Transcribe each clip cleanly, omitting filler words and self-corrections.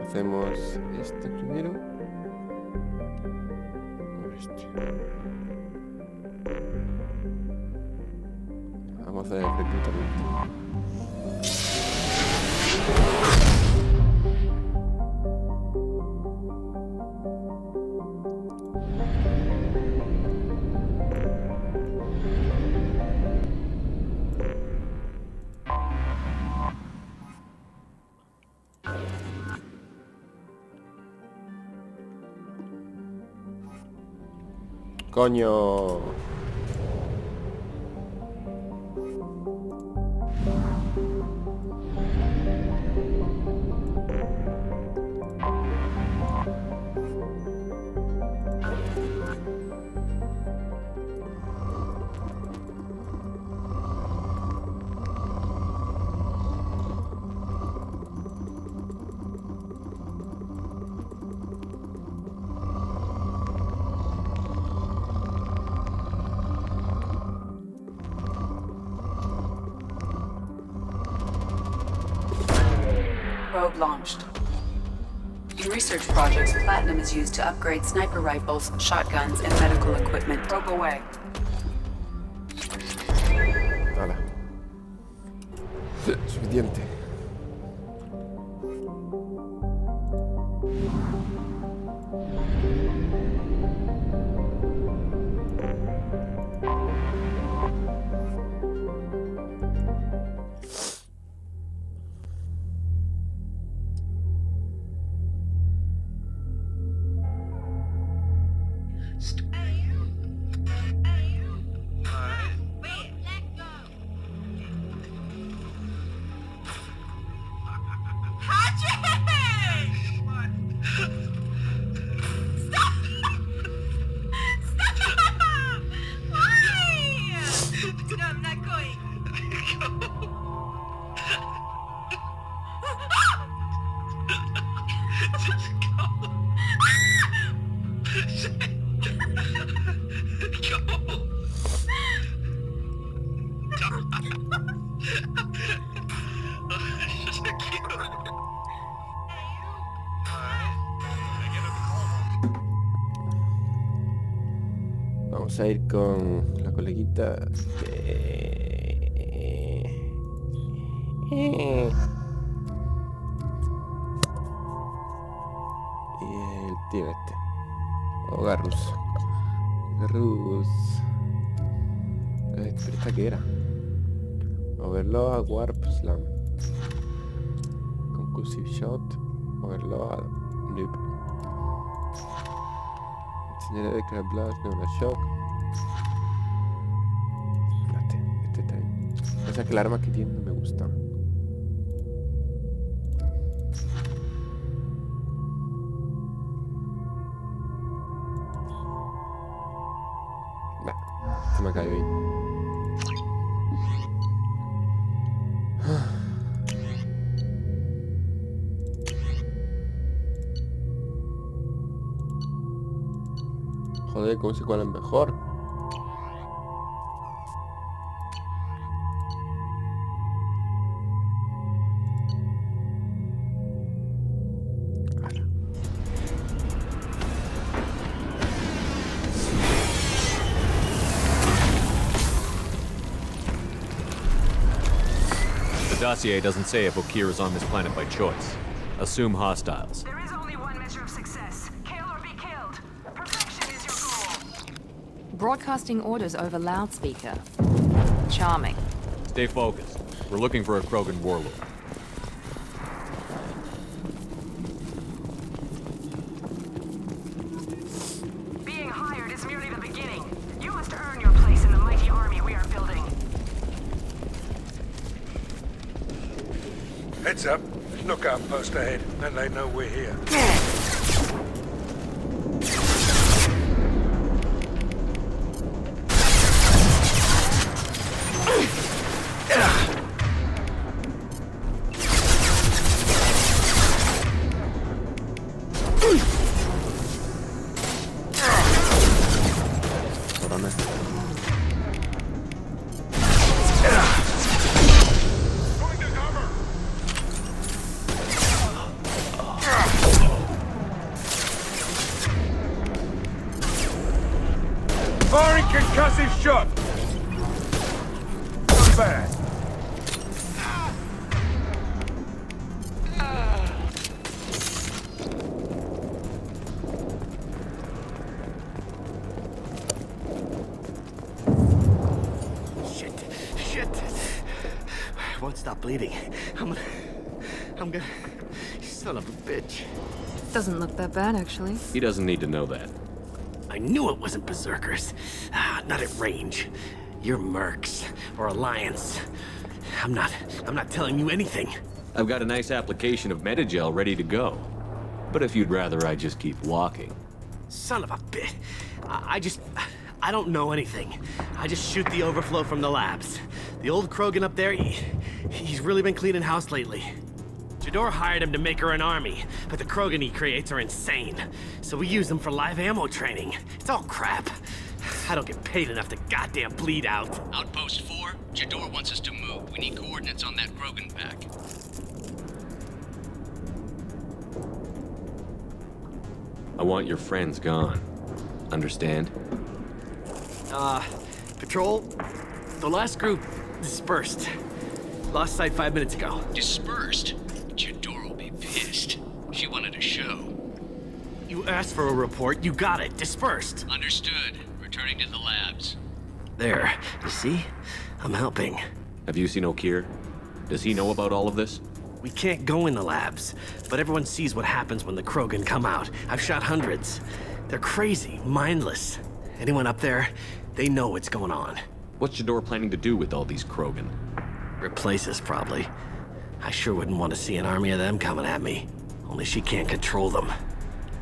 Hacemos este primero. Este. Vamos a hacer el reclutamiento. ¡Coño! Probe launched. In research projects, platinum is used to upgrade sniper rifles, shotguns, and medical equipment. Probe away. Hala. Suficiente. Vamos a ir con la coleguita y el tío este. O Garrus. Garrus. ¿Esta qué era? Overload, Warp Slam. Conclusive Shot. Overload, Loop. Señora de Crab Blast, de una Shock. Este está bien. O sea que el arma que tiene no me gusta. Se me cayó ahí. Joder, ¿cómo se cuelan mejor? The dossier doesn't say if Okir is on this planet by choice. Assume hostiles. There is only one measure of success. Kill or be killed. Perfection is your goal. Broadcasting orders over loudspeaker. Charming. Stay focused. We're looking for a Krogan warlord. Being hired is merely the beginning. You must earn your place in the mighty army we are building. Heads up. Lookout post ahead. Then they know we're here. Perdona. Concussive shot! Not bad. Shit. I won't stop bleeding. I'm gonna... Son of a bitch. Doesn't look that bad, actually. He doesn't need to know that. I knew it wasn't Berserkers. Not at range. You're Mercs, or Alliance. I'm not telling you anything. I've got a nice application of Metagel ready to go. But if you'd rather I just keep walking. Son of a bitch. I don't know anything. I just shoot the overflow from the labs. The old Krogan up there, he's really been cleaning house lately. Jador hired him to make her an army, but the Krogan he creates are insane. So we use them for live ammo training. It's all crap. I don't get paid enough to goddamn bleed out. Outpost 4, Jador wants us to move. We need coordinates on that Krogan pack. I want your friends gone. Understand? Patrol, the last group dispersed. Lost sight 5 minutes ago. Dispersed? Jador will be pissed. She wanted a show. You asked for a report, you got it. Dispersed. Understood. Returning to the labs. There, you see? I'm helping. Have you seen O'Keir? Does he know about all of this? We can't go in the labs, but everyone sees what happens when the Krogan come out. I've shot hundreds. They're crazy, mindless. Anyone up there, they know what's going on. What's Jador planning to do with all these Krogan? Replace us, probably. I sure wouldn't want to see an army of them coming at me. Only she can't control them.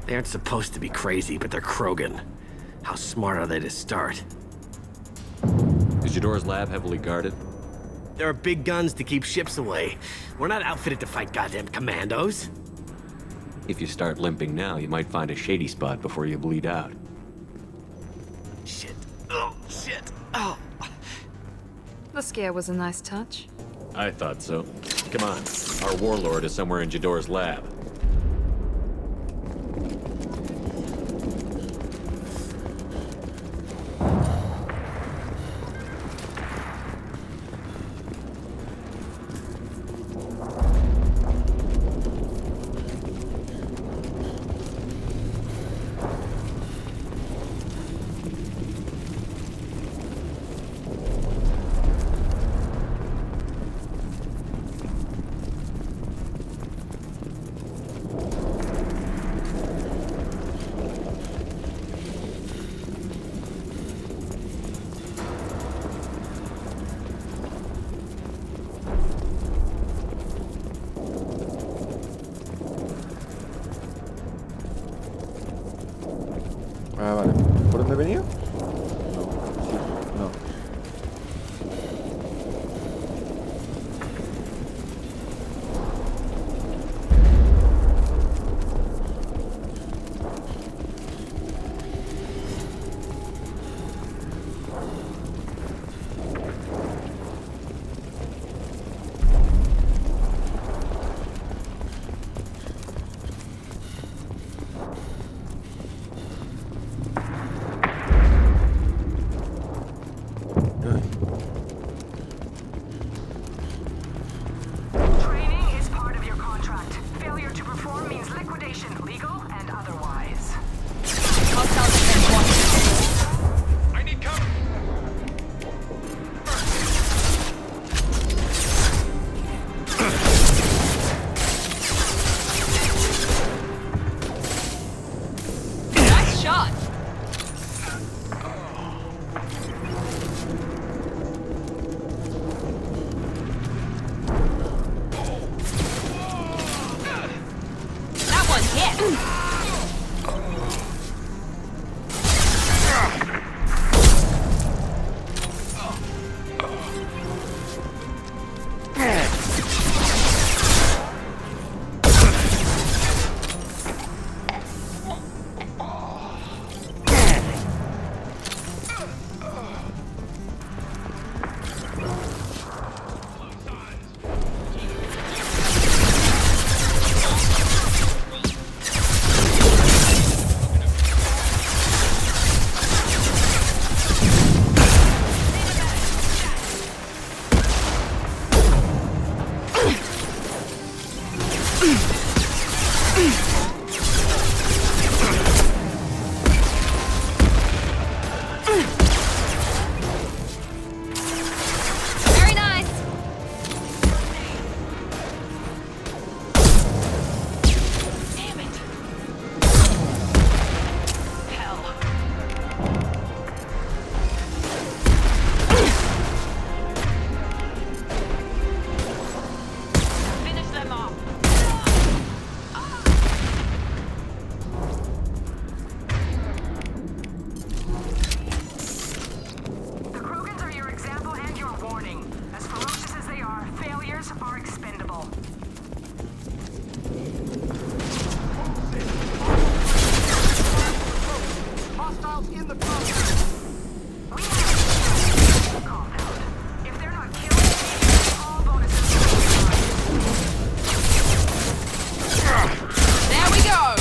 They aren't supposed to be crazy, but they're Krogan. How smart are they to start? Is Jador's lab heavily guarded? There are big guns to keep ships away. We're not outfitted to fight goddamn commandos. If you start limping now, you might find a shady spot before you bleed out. Shit. Oh, shit. Oh. The scare was a nice touch. I thought so. Come on. Our warlord is somewhere in Jador's lab. Ah, vale. ¿Por dónde venía? No. Sí. No. Training is part of your contract. Failure to perform means liquidation, legal and otherwise. I need cover! Nice shot! That one hit! Very nice. Damn it! Hell. Finish them off. The Krogans are your example and your warning. As ferocious as they are, failures are expendable. Hostiles in the We have a compound. If they're not killed, all bonuses will be There we go.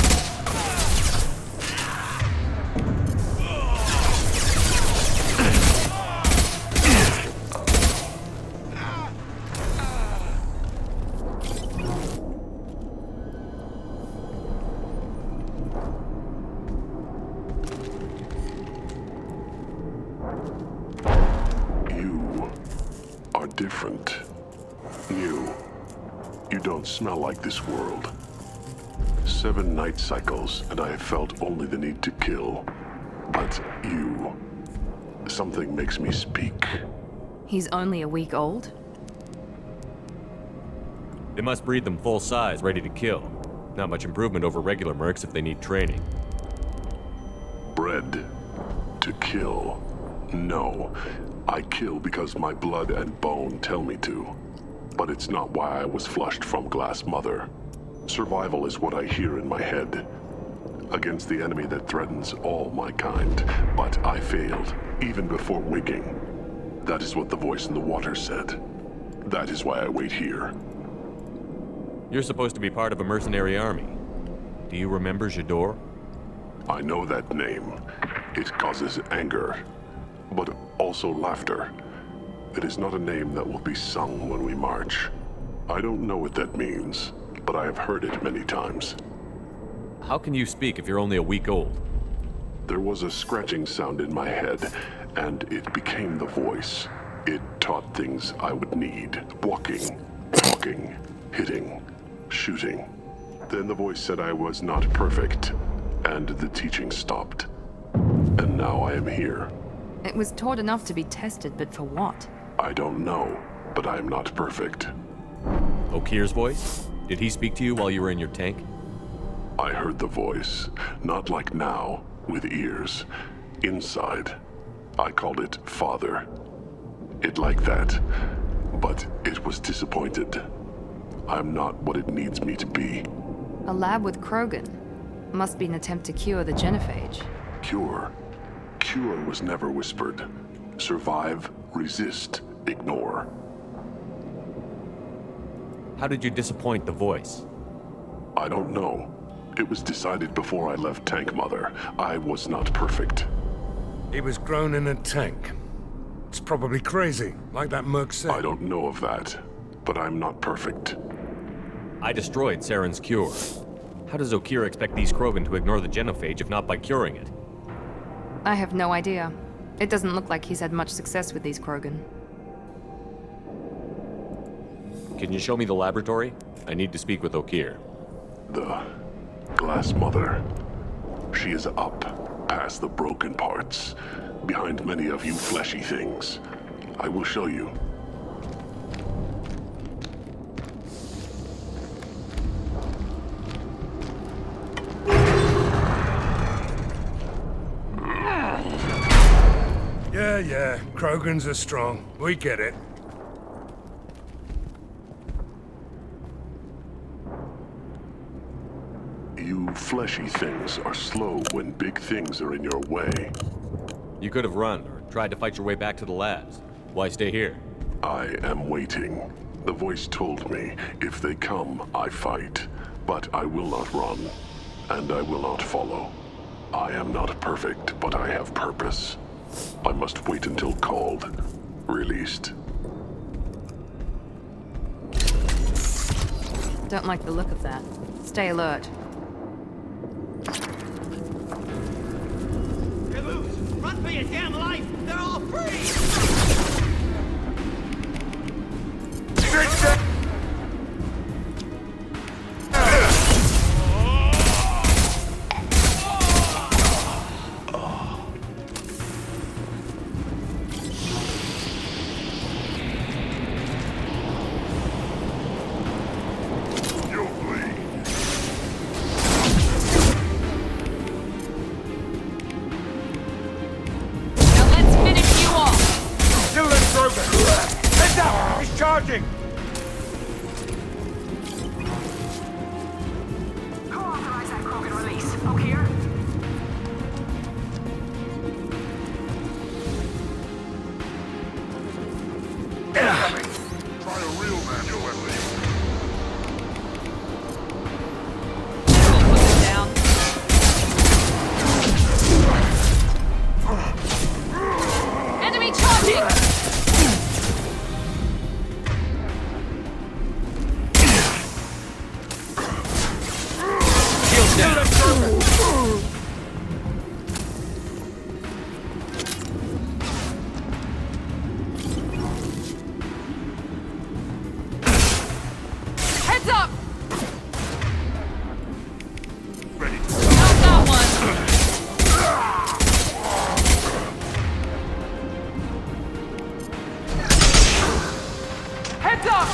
You are different. New. You don't smell like this world. 7 night cycles, and I have felt only the need to kill. But you... Something makes me speak. He's only a week old. They must breed them full size, ready to kill. Not much improvement over regular mercs if they need training. Bred to kill. No. I kill because my blood and bone tell me to. But it's not why I was flushed from Glass Mother. Survival is what I hear in my head. Against the enemy that threatens all my kind. But I failed, even before waking. That is what the voice in the water said. That is why I wait here. You're supposed to be part of a mercenary army. Do you remember J'dor? I know that name. It causes anger, but also laughter. It is not a name that will be sung when we march. I don't know what that means, but I have heard it many times. How can you speak if you're only a week old? There was a scratching sound in my head, and it became the voice. It taught things I would need. Walking, talking, hitting, shooting. Then the voice said I was not perfect, and the teaching stopped. And now I am here. It was taught enough to be tested, but for what? I don't know, but I am not perfect. Okir's voice? Did he speak to you while you were in your tank? I heard the voice, not like now, with ears. Inside. I called it Father. It like that, but it was disappointed. I'm not what it needs me to be. A lab with Krogan. Must be an attempt to cure the genophage. Cure. Cure was never whispered. Survive, resist, ignore. How did you disappoint the voice? I don't know. It was decided before I left Tank Mother. I was not perfect. He was grown in a tank. It's probably crazy, like that merc said. I don't know of that, but I'm not perfect. I destroyed Saren's cure. How does Okir expect these Krogan to ignore the genophage if not by curing it? I have no idea. It doesn't look like he's had much success with these Krogan. Can you show me the laboratory? I need to speak with Okir. The Glass Mother. She is up, past the broken parts, behind many of you fleshy things. I will show you. Yeah, Krogans are strong. We get it. You fleshy things are slow when big things are in your way. You could have run or tried to fight your way back to the labs. Why stay here? I am waiting. The voice told me, if they come, I fight. But I will not run, and I will not follow. I am not perfect, but I have purpose. I must wait until called, released. Don't like the look of that. Stay alert. Caboose, run for your damn life! They're all free! Now let's finish you off! Still in progress! Heads up! He's charging! Who authorized that Krogan release? Oak here? Try a real man, you at least. Put them down. Enemy charging! Shield down. Heads up! Ready. Not that one! Heads up!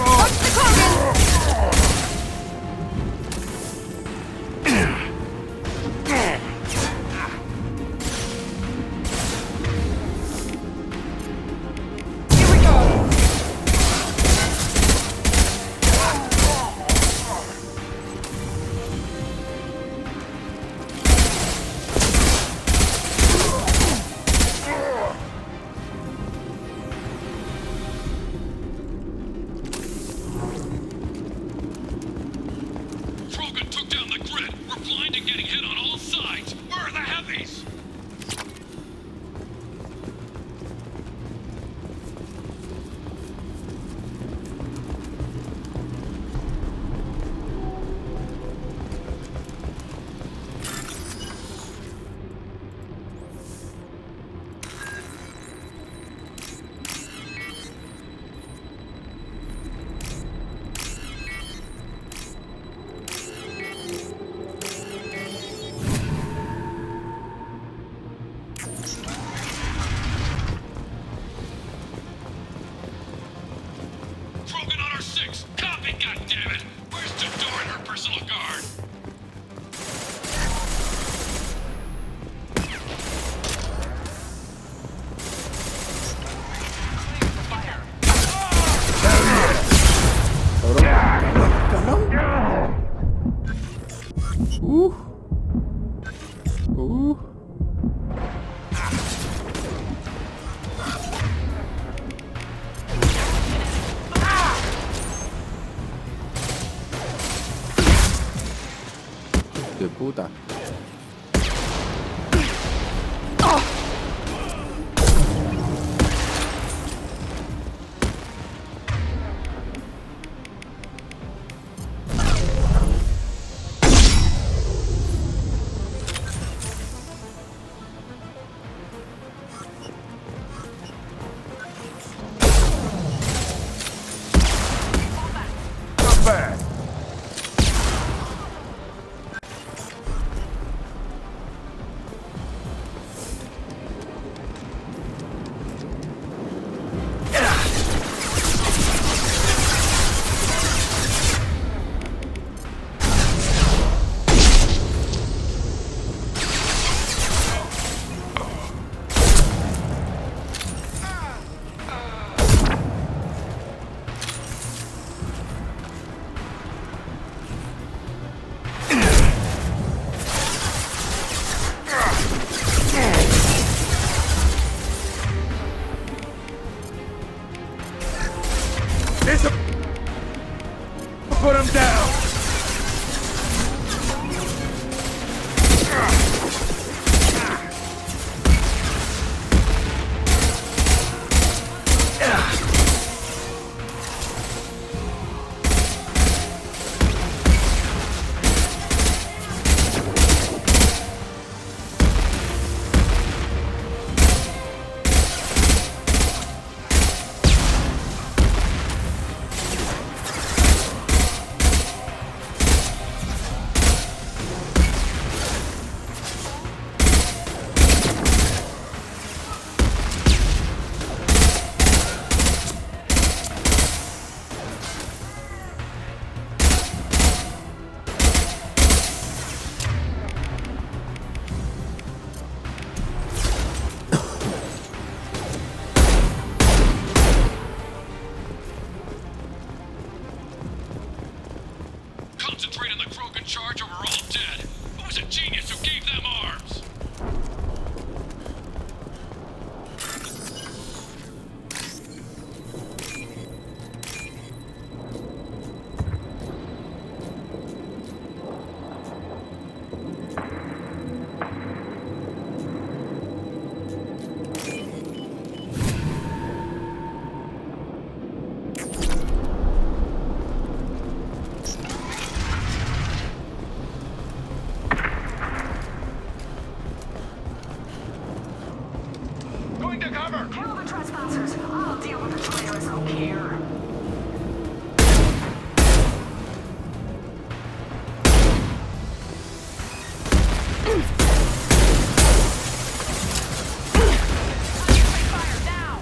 Watch the Krogan! Here we go! Krogan took down the grid. We're blind and getting hit on all sides. Where are the heavies? Krogan on our 6. Copy, goddammit! Where's Jador and her personal guard? De puta. Not bad! Put him down! concentrate on the Krogan charge or we're all dead. Who was a genius who gave them arms? Going to cover! Kill the trespassers. I'll deal with the traitors out here. Fire now!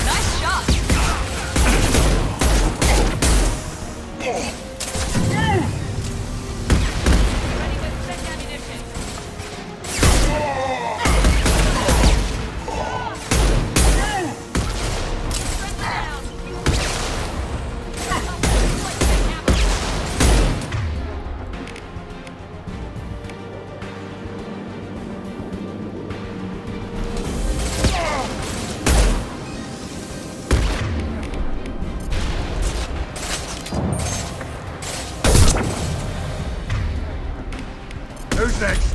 Nice shot! Ready with fresh ammunition. Who's next?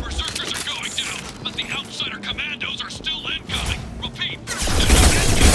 Berserkers are going down, but the outsider commandos are still incoming. Repeat, still incoming.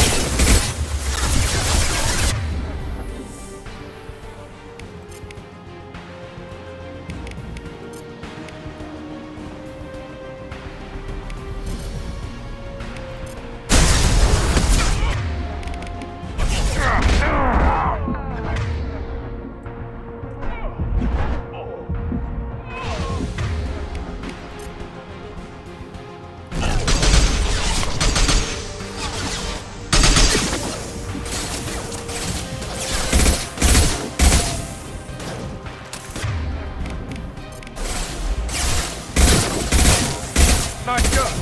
Nice shot.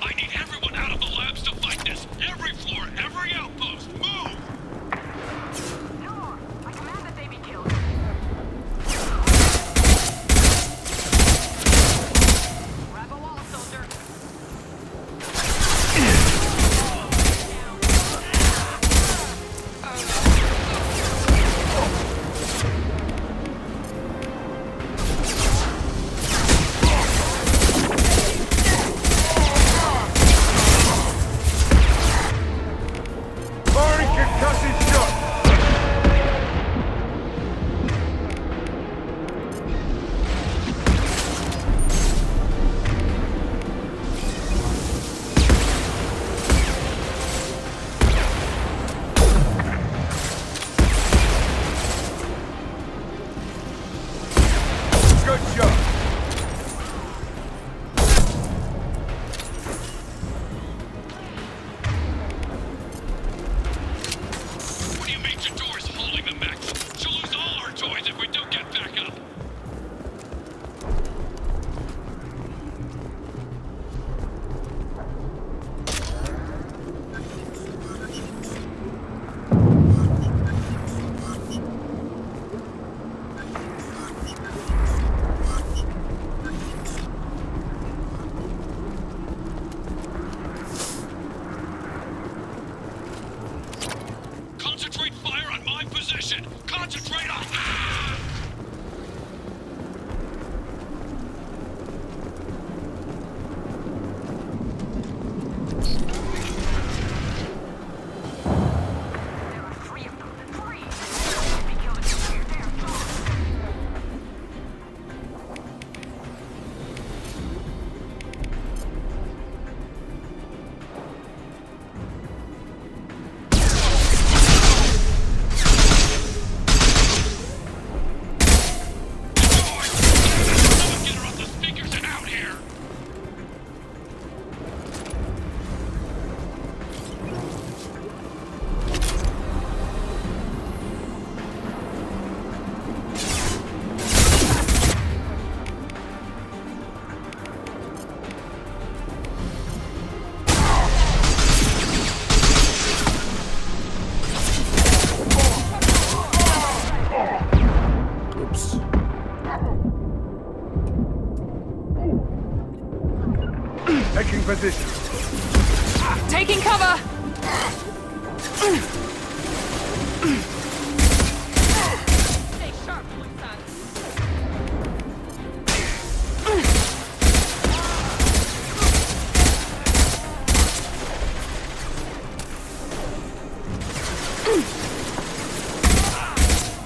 I need everyone out of the labs to fight this. Every floor, every outpost, move! No, I command that they be killed. Grab a wall, soldier. Taking cover! Stay sharp, Lusan.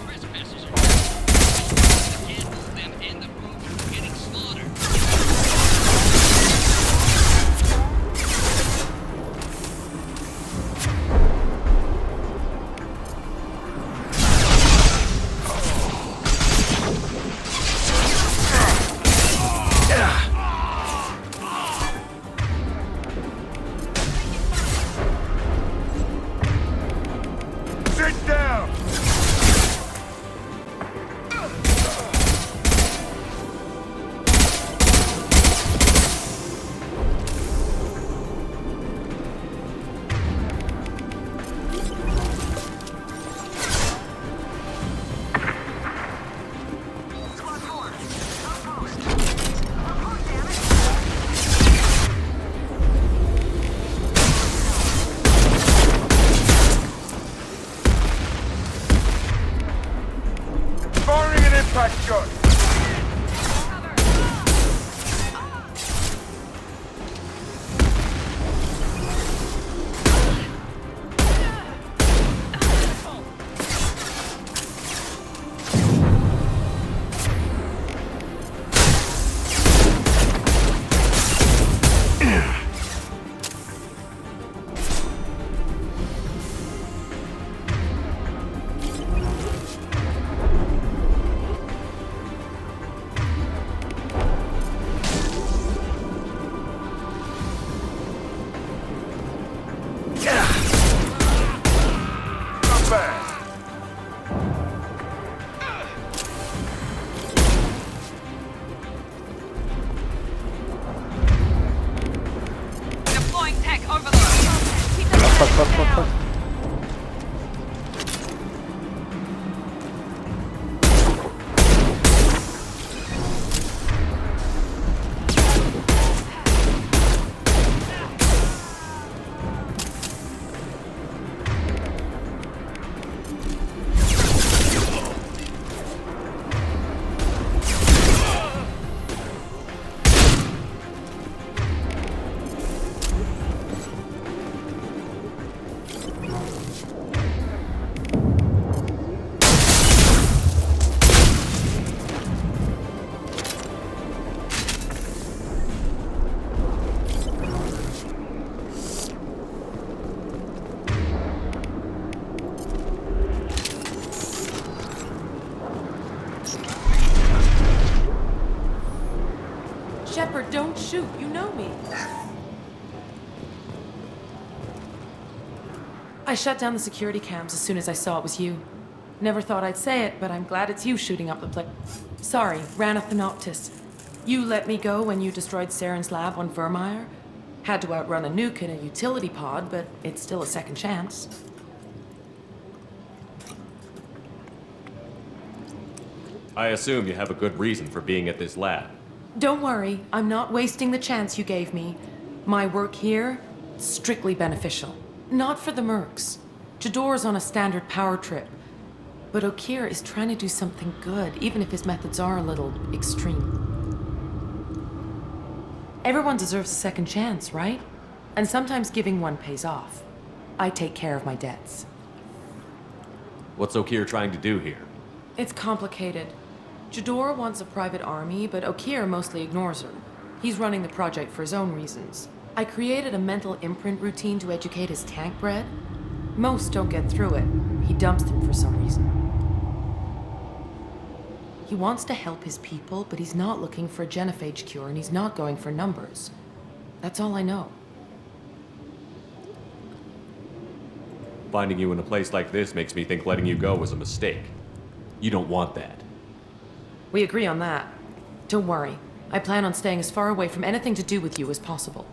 Trespassers are can't move them and the rovers are getting slaughtered. Sit down! Squad 4, outpost. Report, damn it. Firing an impact shot! Not bad. Deploying tech overload. Keep the Fuck, fuck, fuck, fuck. Shepard, don't shoot. You know me. I shut down the security cams as soon as I saw it was you. Never thought I'd say it, but I'm glad it's you shooting up the place. Sorry, Rana Thanoptis. You let me go when you destroyed Saren's lab on Vermeer. Had to outrun a nuke in a utility pod, but it's still a second chance. I assume you have a good reason for being at this lab. Don't worry, I'm not wasting the chance you gave me. My work here, strictly beneficial. Not for the mercs. Jador's on a standard power trip. But Okeer is trying to do something good, even if his methods are a little extreme. Everyone deserves a second chance, right? And sometimes giving one pays off. I take care of my debts. What's Okeer trying to do here? It's complicated. Jador wants a private army, but Okeer mostly ignores her. He's running the project for his own reasons. I created a mental imprint routine to educate his tank bred. Most don't get through it. He dumps them for some reason. He wants to help his people, but he's not looking for a genophage cure, and he's not going for numbers. That's all I know. Finding you in a place like this makes me think letting you go was a mistake. You don't want that. We agree on that. Don't worry. I plan on staying as far away from anything to do with you as possible.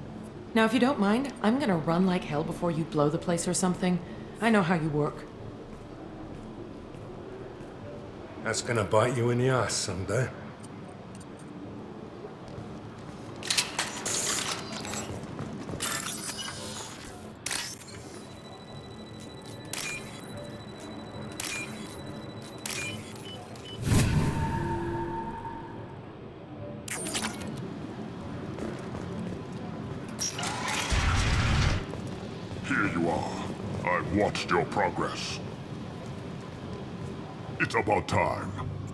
Now, if you don't mind, I'm gonna run like hell before you blow the place or something. I know how you work. That's gonna bite you in the ass someday. Here you are. I've watched your progress. It's about time.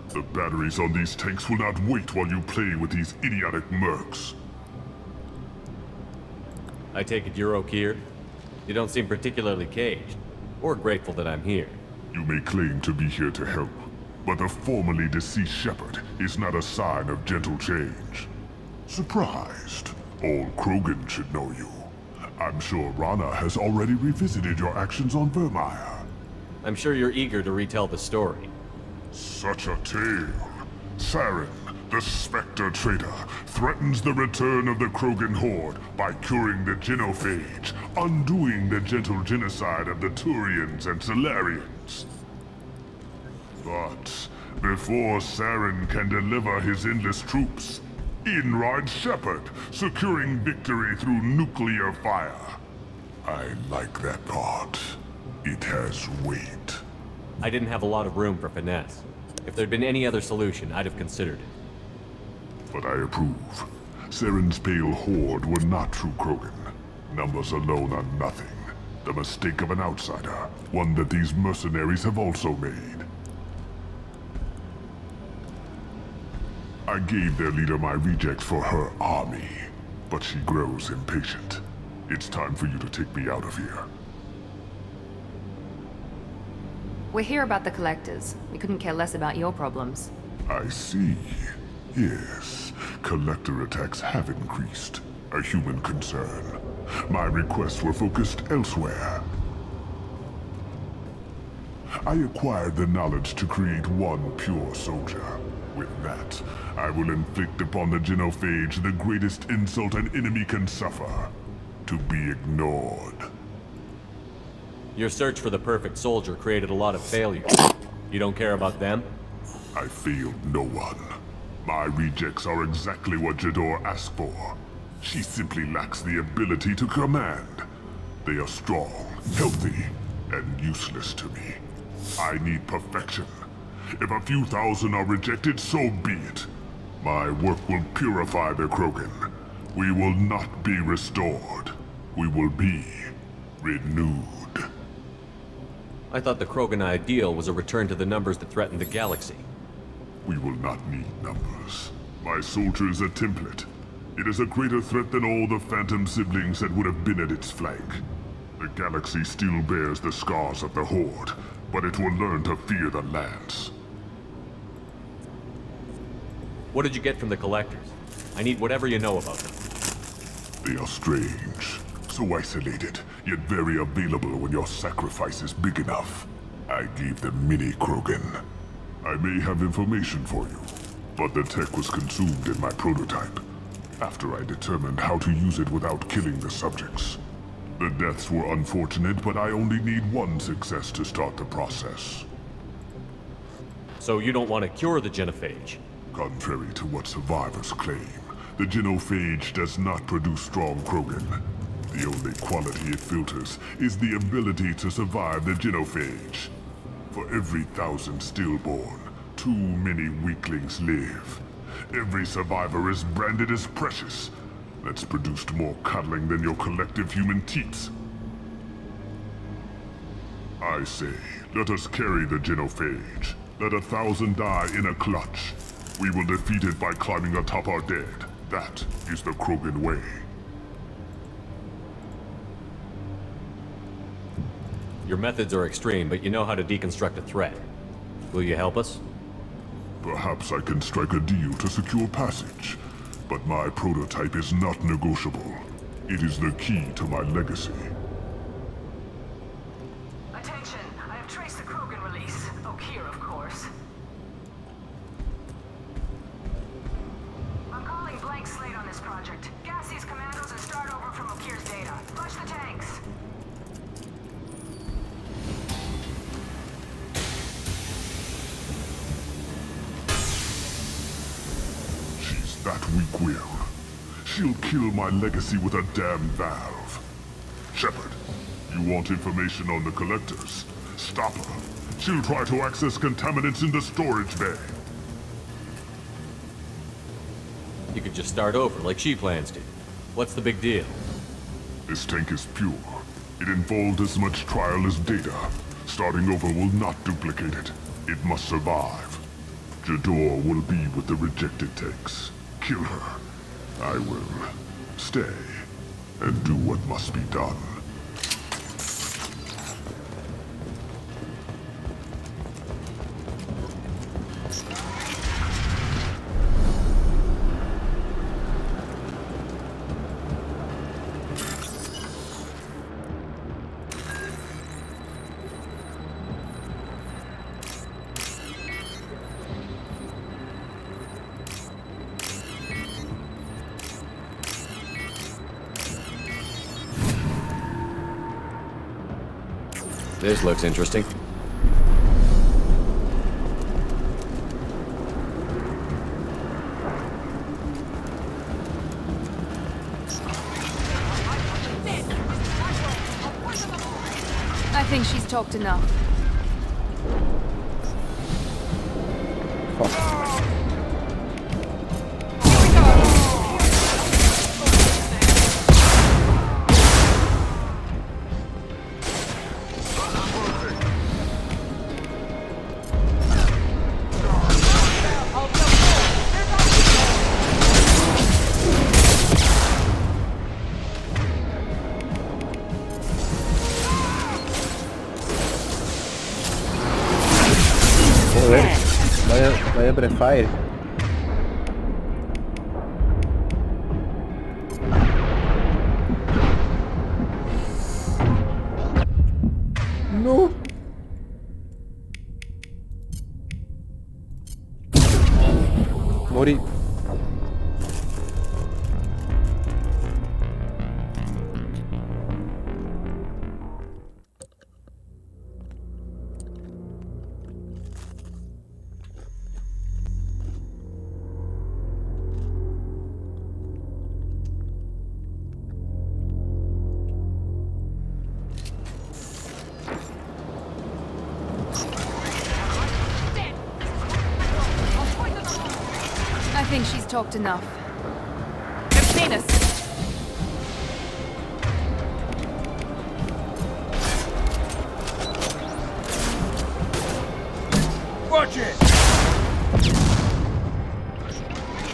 The batteries on these tanks will not wait while you play with these idiotic mercs. I take it you're Okeer? You don't seem particularly caged, or grateful that I'm here. You may claim to be here to help, but the formerly deceased Shepard is not a sign of gentle change. Surprised? Old Krogan should know you. I'm sure Rana has already revisited your actions on Vermeer. I'm sure you're eager to retell the story. Such a tale. Saren, the Spectre traitor, threatens the return of the Krogan horde by curing the genophage, undoing the gentle genocide of the Turians and Solarians. But before Saren can deliver his endless troops, in rides Shepard, securing victory through nuclear fire. I like that part. It has weight. I didn't have a lot of room for finesse. If there'd been any other solution, I'd have considered it. But I approve. Saren's pale horde were not true Krogan. Numbers alone are nothing. The mistake of an outsider, one that these mercenaries have also made. I gave their leader my rejects for her army, but she grows impatient. It's time for you to take me out of here. We're here about the Collectors. We couldn't care less about your problems. I see. Yes, Collector attacks have increased. A human concern. My requests were focused elsewhere. I acquired the knowledge to create one pure soldier. With that, I will inflict upon the genophage the greatest insult an enemy can suffer. To be ignored. Your search for the perfect soldier created a lot of failures. You don't care about them? I failed no one. My rejects are exactly what Jador asked for. She simply lacks the ability to command. They are strong, healthy, and useless to me. I need perfection. If a few thousand are rejected, so be it. My work will purify the Krogan. We will not be restored. We will be renewed. I thought the Krogan ideal was a return to the numbers that threatened the galaxy. We will not need numbers. My soldier is a template. It is a greater threat than all the Phantom siblings that would have been at its flank. The galaxy still bears the scars of the Horde, but it will learn to fear the Lance. What did you get from the Collectors? I need whatever you know about them. They are strange. So isolated, yet very available when your sacrifice is big enough. I gave them mini Krogan. I may have information for you, but the tech was consumed in my prototype, after I determined how to use it without killing the subjects. The deaths were unfortunate, but I only need one success to start the process. So you don't want to cure the genophage? Contrary to what survivors claim, the genophage does not produce strong Krogan. The only quality it filters is the ability to survive the genophage. For every 1,000 stillborn, too many weaklings live. Every survivor is branded as precious. That's produced more cuddling than your collective human teats. I say, let us carry the genophage. Let 1,000 die in a clutch. We will defeat it by climbing atop our dead. That is the Krogan way. Your methods are extreme, but you know how to deconstruct a threat. Will you help us? Perhaps I can strike a deal to secure passage. But my prototype is not negotiable. It is the key to my legacy. Attention, I have traced the Krogan release. Okeer, of course. I'm calling blank slate on this project. Gas these commandos and start over from Okeer's data. Flush the tanks. She's that weak-willed. She'll kill my legacy with a damn valve. Shepard, you want information on the Collectors? Stop her. She'll try to access contaminants in the storage bay. You could just start over, like she plans to. What's the big deal? This tank is pure. It involved as much trial as data. Starting over will not duplicate it. It must survive. Jador will be with the rejected tanks. Kill her. I will stay and do what must be done. This looks interesting. I think she's talked enough. Joder, vaya prefire. No. Morí. I think she's talked enough. They've seen us. Watch it!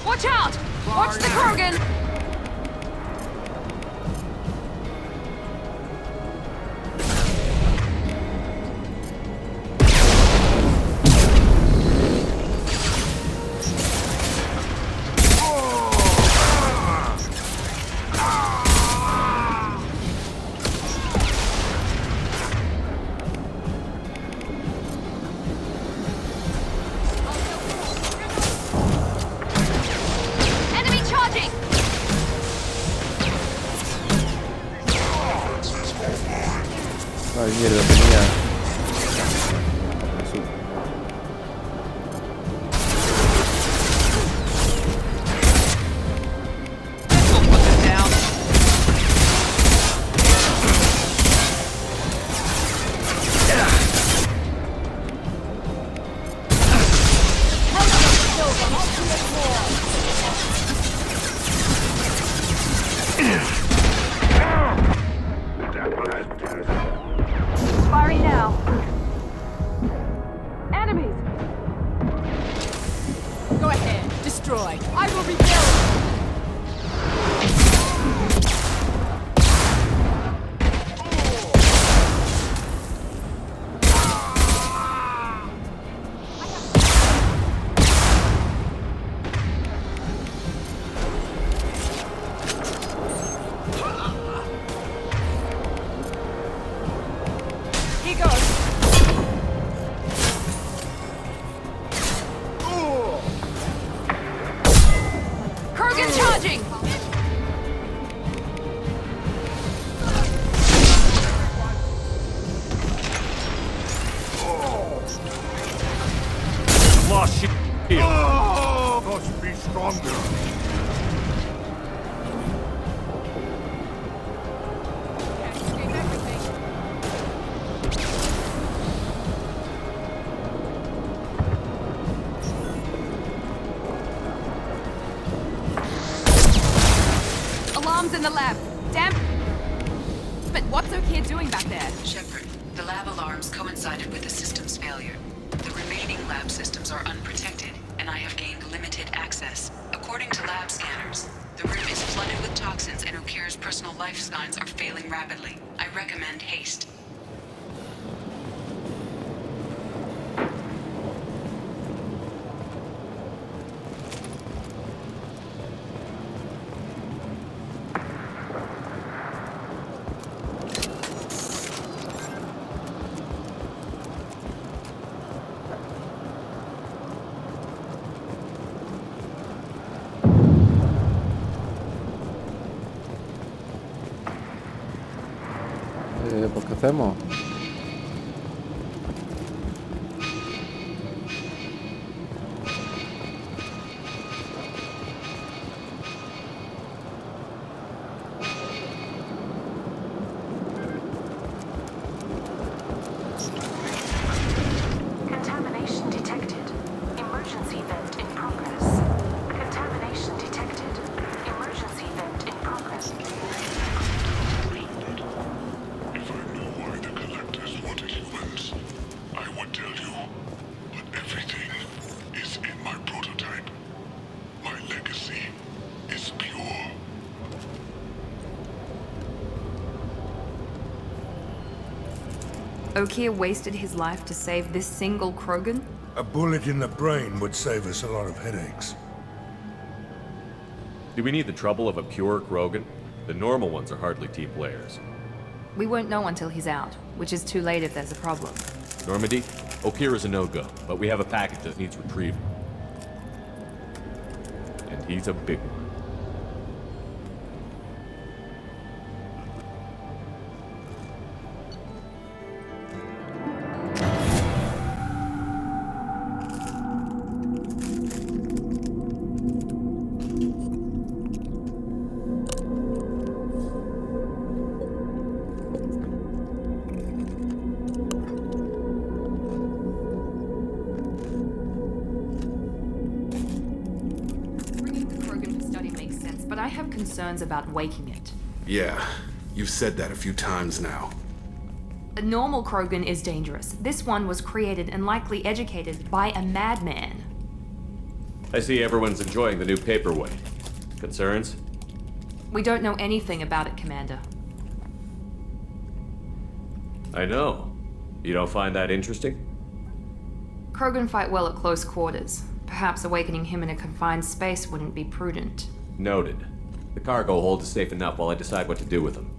Watch out! Watch the Krogan! Enemy charging! Ay, mierda, tenía. We'll put them down. Firing now. Enemies! Go ahead, destroy. I will rebuild. He goes. Krogan charging! Lost shield. Must be stronger. Alarms in the lab. Damn. But What's Okeer doing back there? Shepard, the lab alarms coincided with the system's failure. The remaining lab systems are unprotected, and I have gained limited access. According to lab scanners, the room is flooded with toxins and Okeer's personal life signs are failing rapidly. I recommend haste. Pues, ¿qué hacemos? Contamination detected. Emergency vent in progress. Contamination detected. Emergency vent in progress. If I knew why the Collectors wanted humans, I would tell you. But everything is in my prototype. My legacy is pure. Okeer wasted his life to save this single Krogan? A bullet in the brain would save us a lot of headaches. Do we need the trouble of a pure Krogan? The normal ones are hardly team players. We won't know until he's out, which is too late if there's a problem. Normandy, Okeer is a no-go, but we have a package that needs retrieval. And he's a big one. Bringing the Krogan for study makes sense, but I have concerns about waking it. Yeah, you've said that a few times now. A normal Krogan is dangerous. This one was created and likely educated by a madman. I see everyone's enjoying the new paperweight. Concerns? We don't know anything about it, Commander. I know. You don't find that interesting? Krogan fight well at close quarters. Perhaps awakening him in a confined space wouldn't be prudent. Noted. The cargo hold is safe enough while I decide what to do with them.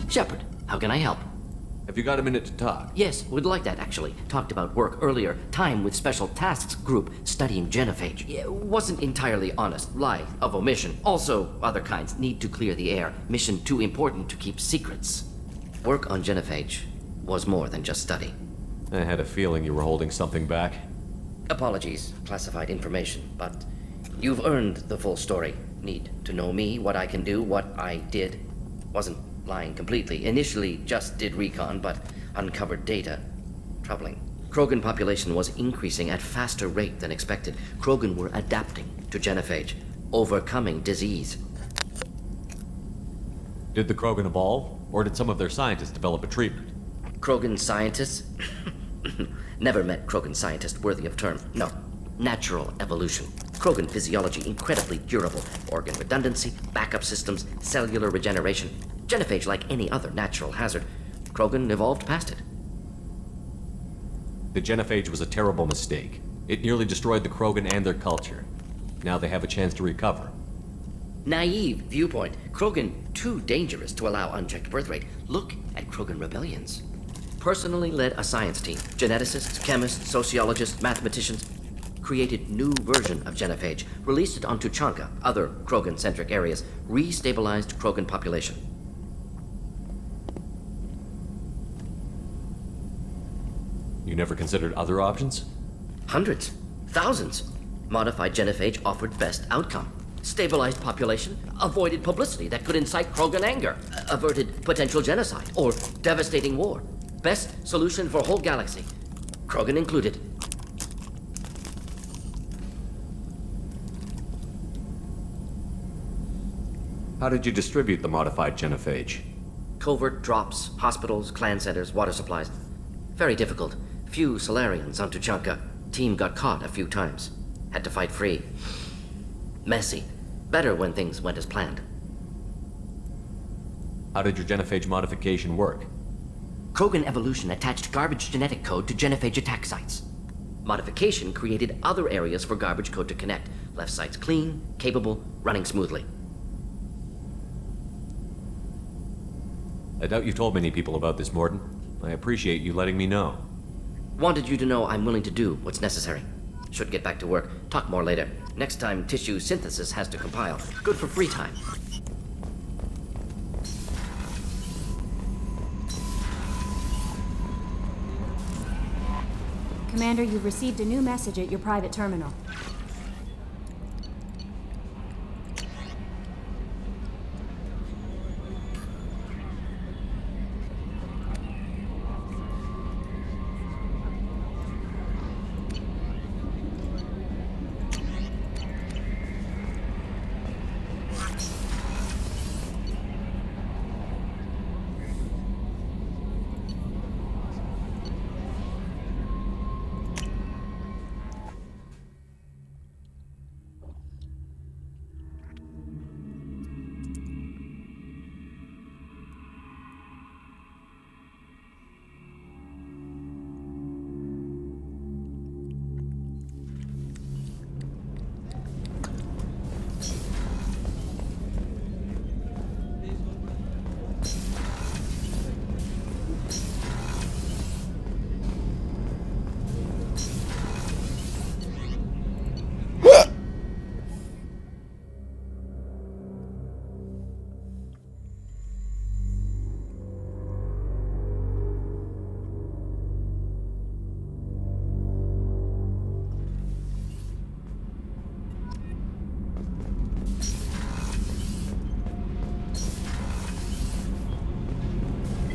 Shepard, how can I help? Have you got a minute to talk? Yes, would like that actually. Talked about work earlier. Time with Special Tasks Group studying genophage. Yeah, wasn't entirely honest. Lie of omission. Also, other kinds. Need to clear the air. Mission too important to keep secrets. Work on genophage was more than just study. I had a feeling you were holding something back. Apologies, classified information, but you've earned the full story. Need to know me, what I can do, what I did. Wasn't lying completely. Initially just did recon, but uncovered data. Troubling. Krogan population was increasing at faster rate than expected. Krogan were adapting to genophage, overcoming disease. Did the Krogan evolve, or did some of their scientists develop a treatment? Krogan scientists? Never met Krogan scientist worthy of term. No. Natural evolution. Krogan physiology incredibly durable. Organ redundancy, backup systems, cellular regeneration. Genophage like any other natural hazard. Krogan evolved past it. The genophage was a terrible mistake. It nearly destroyed the Krogan and their culture. Now they have a chance to recover. Naive viewpoint. Krogan too dangerous to allow unchecked birth rate. Look at Krogan rebellions. Personally led a science team. Geneticists, chemists, sociologists, mathematicians. created new version of Genophage, released it on Tuchanka, other Krogan-centric areas, re-stabilized Krogan population. You never considered other options? Hundreds, thousands. Modified Genophage offered best outcome. Stabilized population, avoided publicity that could incite Krogan anger, averted potential genocide, or devastating war. Best solution for whole galaxy, Krogan included. How did you distribute the modified genophage? Covert drops, hospitals, clan centers, water supplies. Very difficult. Few Solarians on Tuchanka. Team got caught a few times. Had to fight free. Messy. Better when things went as planned. How did your genophage modification work? Krogan evolution attached garbage genetic code to genophage attack sites. Modification created other areas for garbage code to connect. Left sites clean, capable, running smoothly. I doubt you've told many people about this, Mordin. I appreciate you letting me know. Wanted you to know I'm willing to do what's necessary. Should get back to work. Talk more later. Next time tissue synthesis has to compile. Good for free time. Commander, you've received a new message at your private terminal.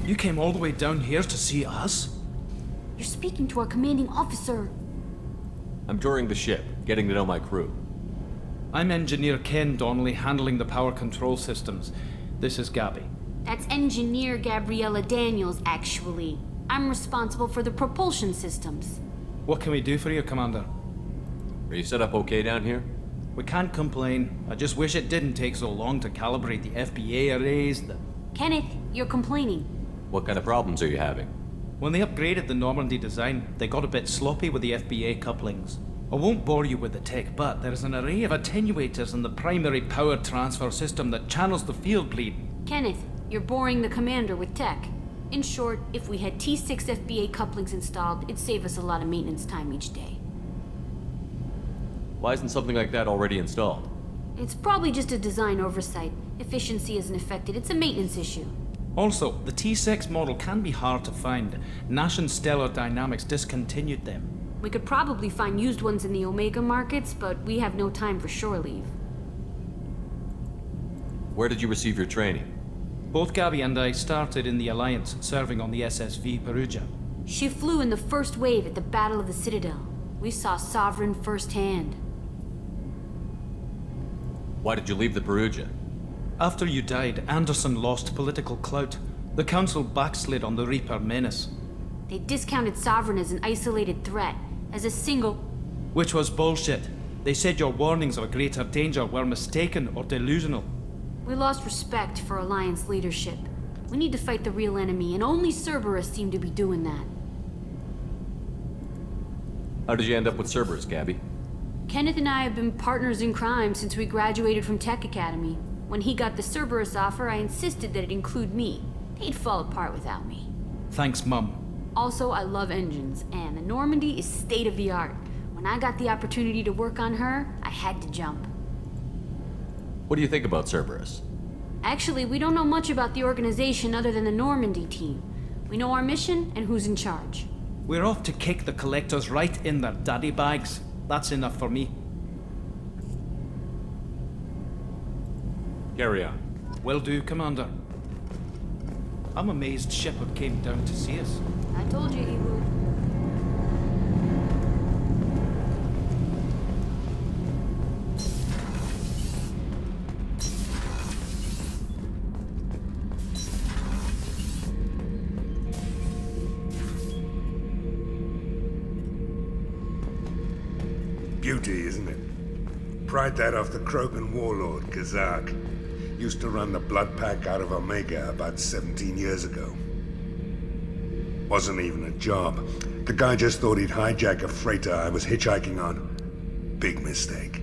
You came all the way down here to see us? You're speaking to our commanding officer. I'm touring the ship, getting to know my crew. I'm Engineer Ken Donnelly, handling the power control systems. This is Gabby. That's Engineer Gabriella Daniels, actually. I'm responsible for the propulsion systems. What can we do for you, Commander? Are you set up okay down here? We can't complain. I just wish it didn't take so long to calibrate the FBA arrays. Kenneth, you're complaining. What kind of problems are you having? When they upgraded the Normandy design, they got a bit sloppy with the FBA couplings. I won't bore you with the tech, but there is an array of attenuators in the primary power transfer system that channels the field bleed. Kenneth, you're boring the commander with tech. In short, if we had T6 FBA couplings installed, it'd save us a lot of maintenance time each day. Why isn't something like that already installed? It's probably just a design oversight. Efficiency isn't affected, it's a maintenance issue. Also, the T6 model can be hard to find. Nash and Stellar Dynamics discontinued them. We could probably find used ones in the Omega markets, but we have no time for shore leave. Where did you receive your training? Both Gabby and I started in the Alliance, serving on the SSV Perugia. She flew in the first wave at the Battle of the Citadel. We saw Sovereign firsthand. Why did you leave the Perugia? After you died, Anderson lost political clout. The Council backslid on the Reaper menace. They discounted Sovereign as an isolated threat, as a single... Which was bullshit. They said your warnings of a greater danger were mistaken or delusional. We lost respect for Alliance leadership. We need to fight the real enemy, and only Cerberus seem to be doing that. How did you end up with Cerberus, Gabby? Kenneth and I have been partners in crime since we graduated from Tech Academy. When he got the Cerberus offer, I insisted that it include me. He'd fall apart without me. Thanks, Mum. Also, I love engines, and the Normandy is state-of-the-art. When When I got the opportunity to work on her, I had to jump. What do you think about Cerberus? Actually, we don't know much about the organization other than the Normandy team. We know our mission and who's in charge. We're off to kick the Collectors right in their daddy bags. That's enough for me. Carry on. Will do, Commander. I'm amazed Shepard came down to see us. I told you he would. Beauty, isn't it? Pried that off the Krogan warlord, Kazak. Used to run the Blood Pack out of Omega about 17 years ago. Wasn't even a job. The guy just thought he'd hijack a freighter I was hitchhiking on. Big mistake.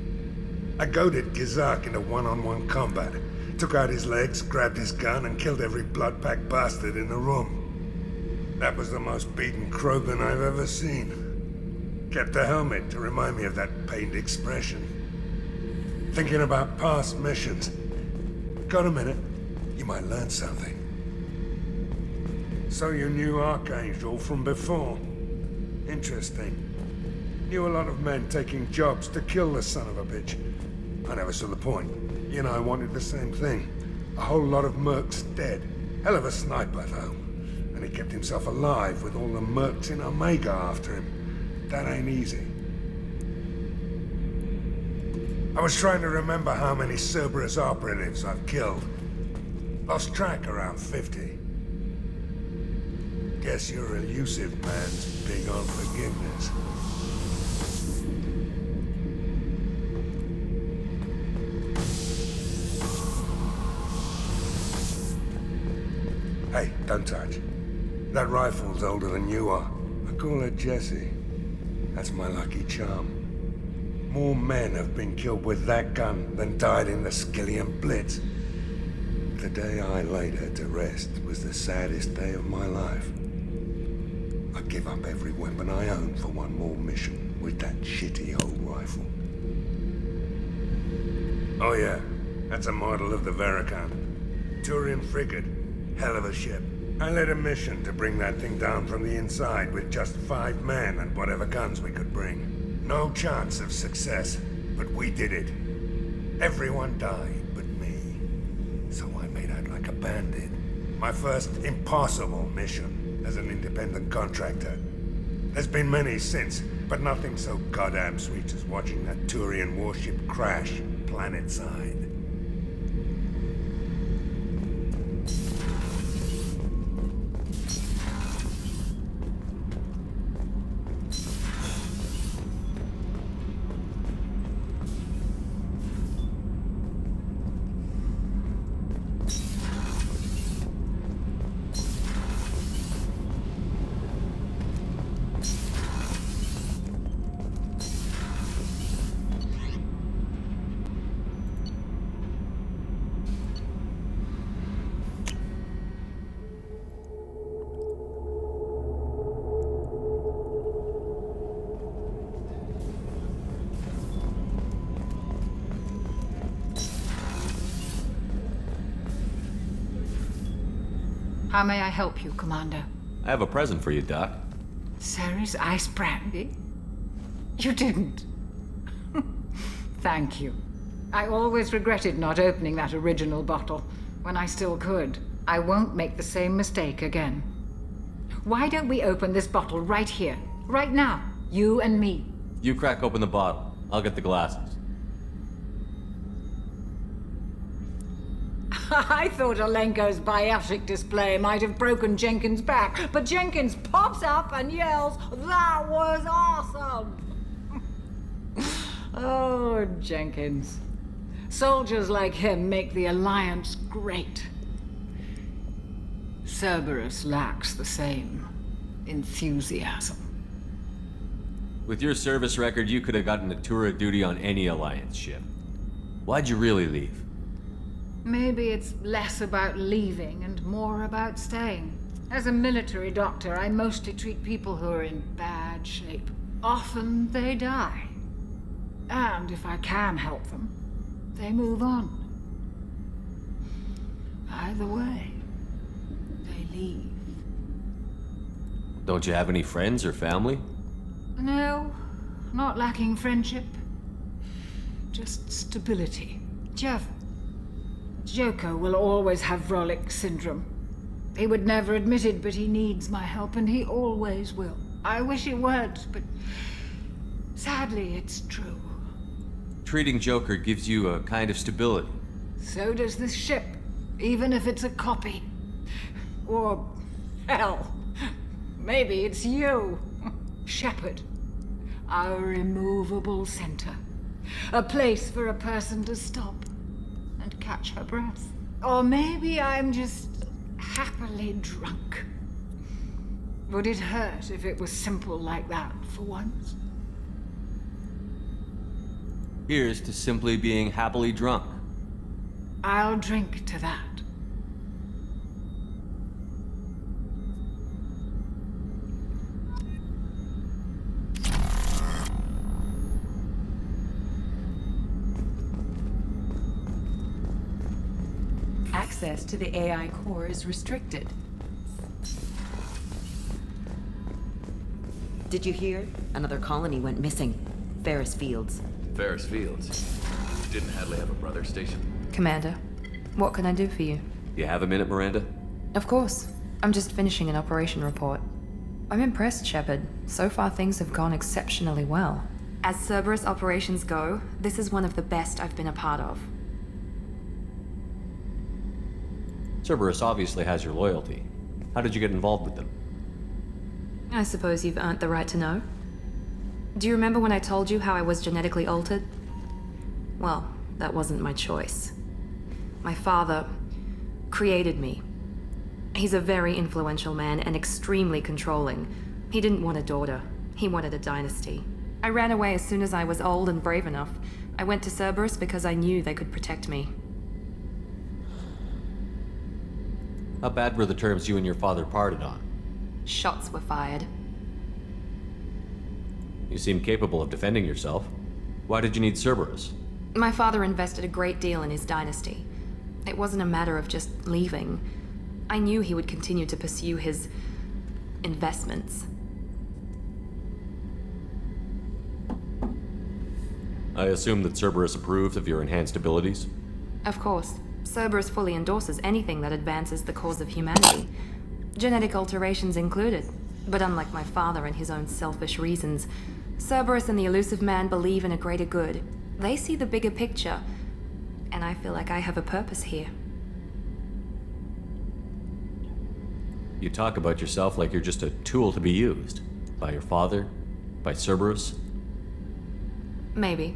I goaded Kazak into one-on-one combat. Took out his legs, grabbed his gun, and killed every Blood Pack bastard in the room. That was the most beaten Krogan I've ever seen. Kept the helmet to remind me of that pained expression. Thinking about past missions. Got a minute? You might learn something. So you knew Archangel from before? Interesting. Knew a lot of men taking jobs to kill the son of a bitch. I never saw the point. You know, I wanted the same thing. A whole lot of mercs dead. Hell of a sniper, though. And he kept himself alive with all the mercs in Omega after him. That ain't easy. I was trying to remember how many Cerberus operatives I've killed. Lost track around 50. Guess your elusive man's big on forgiveness. Hey, don't touch. That rifle's older than you are. I call her Jessie. That's my lucky charm. More men have been killed with that gun than died in the Skillian Blitz. The day I laid her to rest was the saddest day of my life. I'd give up every weapon I own for one more mission with that shitty old rifle. Oh yeah, that's a model of the Verikan. Turian frigate. Hell of a ship. I led a mission to bring that thing down from the inside with just 5 men and whatever guns we could bring. No chance of success, but we did it. Everyone died but me. So I made out like a bandit. My first impossible mission as an independent contractor. There's been many since, but nothing so goddamn sweet as watching that Turian warship crash planet-side. How may I help you, Commander? I have a present for you, Doc. Ceres ice brandy? You didn't. Thank you. I always regretted not opening that original bottle when I still could. I won't make the same mistake again. Why don't we open this bottle right here, right now? You and me. You crack open the bottle. I'll get the glasses. I thought Alenko's biotic display might have broken Jenkins' back, but Jenkins pops up and yells, "That was awesome!" Oh, Jenkins. Soldiers like him make the Alliance great. Cerberus lacks the same enthusiasm. With your service record, you could have gotten a tour of duty on any Alliance ship. Why'd you really leave? Maybe it's less about leaving and more about staying. As a military doctor, I mostly treat people who are in bad shape. often they die. And if I can help them, they move on. Either way, they leave. Don't you have any friends or family? No, not lacking friendship. Just stability. Jeff. Joko will always have Vrolik syndrome. He would never admit it, but he needs my help, and he always will. I wish he weren't, but sadly, it's true. Treating Joker gives you a kind of stability. So does this ship, even if it's a copy. Or, hell, maybe it's you, Shepard. Our immovable center. A place for a person to stop and catch her breath. Or maybe I'm just happily drunk. Would it hurt if it was simple like that for once? Here's to simply being happily drunk. I'll drink to that. Access to the AI core is restricted. Did you hear? Another colony went missing. Ferris Fields. Ferris Fields. Didn't Hadley have a brother stationed? Commander, what can I do for you? You have a minute, Miranda? Of course. I'm just finishing an operation report. I'm impressed, Shepard. So far, things have gone exceptionally well. As Cerberus operations go, this is one of the best I've been a part of. Cerberus obviously has your loyalty. How did you get involved with them? I suppose you've earned the right to know. Do you remember when I told you how I was genetically altered? Well, that wasn't my choice. My father created me. He's a very influential man and extremely controlling. He didn't want a daughter. He wanted a dynasty. I ran away as soon as I was old and brave enough. I went to Cerberus because I knew they could protect me. How bad were the terms you and your father parted on? Shots were fired. You seem capable of defending yourself. Why did you need Cerberus? My father invested a great deal in his dynasty. It wasn't a matter of just leaving. I knew he would continue to pursue his investments. I assume that Cerberus approved of your enhanced abilities? Of course. Cerberus fully endorses anything that advances the cause of humanity. Genetic alterations included. But unlike my father and his own selfish reasons, Cerberus and the Elusive Man believe in a greater good. They see the bigger picture, and I feel like I have a purpose here. You talk about yourself like you're just a tool to be used. By your father? By Cerberus? Maybe.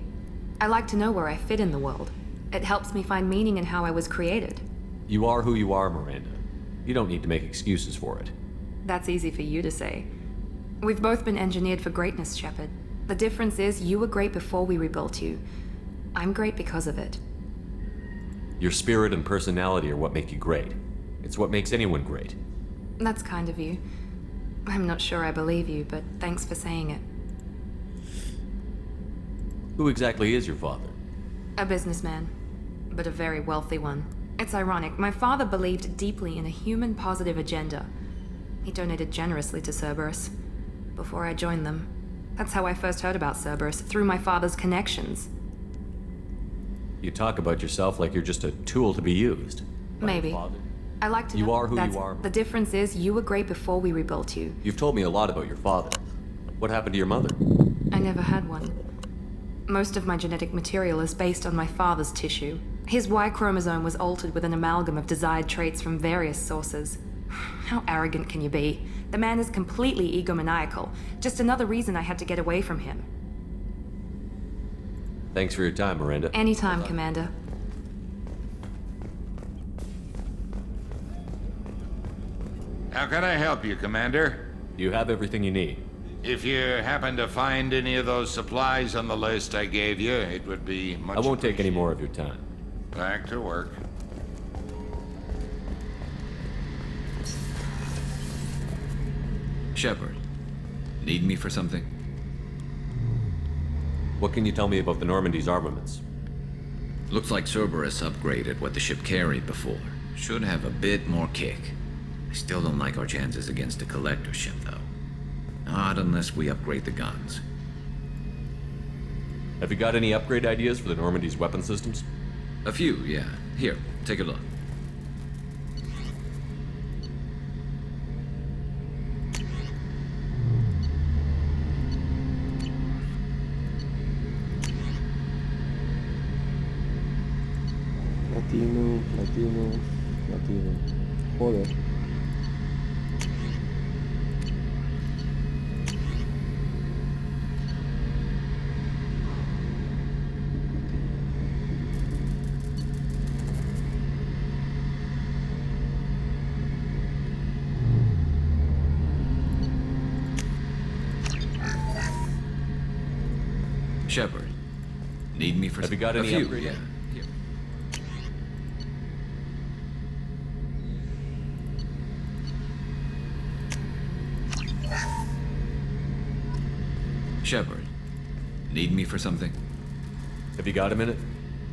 I like to know where I fit in the world. It helps me find meaning in how I was created. You are who you are, Miranda. You don't need to make excuses for it. That's easy for you to say. We've both been engineered for greatness, Shepard. The difference is you were great before we rebuilt you. I'm great because of it. Your spirit and personality are what make you great. It's what makes anyone great. That's kind of you. I'm not sure I believe you, but thanks for saying it. Who exactly is your father? A businessman, but a very wealthy one. It's ironic, my father believed deeply in a human-positive agenda. He donated generously to Cerberus before I joined them. That's how I first heard about Cerberus, through my father's connections. You talk about yourself like you're just a tool to be used. By Maybe. your father. I like to You know are who that's- you are. The difference is you were great before we rebuilt you. You've told me a lot about your father. What happened to your mother? I never had one. Most of my genetic material is based on my father's tissue. His Y chromosome was altered with an amalgam of desired traits from various sources. How arrogant can you be? The man is completely egomaniacal. Just another reason I had to get away from him. Thanks for your time, Miranda. Anytime, Commander. How can I help you, Commander? You have everything you need. If you happen to find any of those supplies on the list I gave you, it would be much I won't take any more of your time. Back to work. Shepard, need me for something? What can you tell me about the Normandy's armaments? Looks like Cerberus upgraded what the ship carried before. Should have a bit more kick. I still don't like our chances against a collector ship, though. Not unless we upgrade the guns. Have you got any upgrade ideas for the Normandy's weapon systems? A few, yeah. Here, take a look. Latino. Joder. Shepard, need me for Have you got any a few, upgrade? yeah. Here. Shepard, need me for something? Have you got a minute?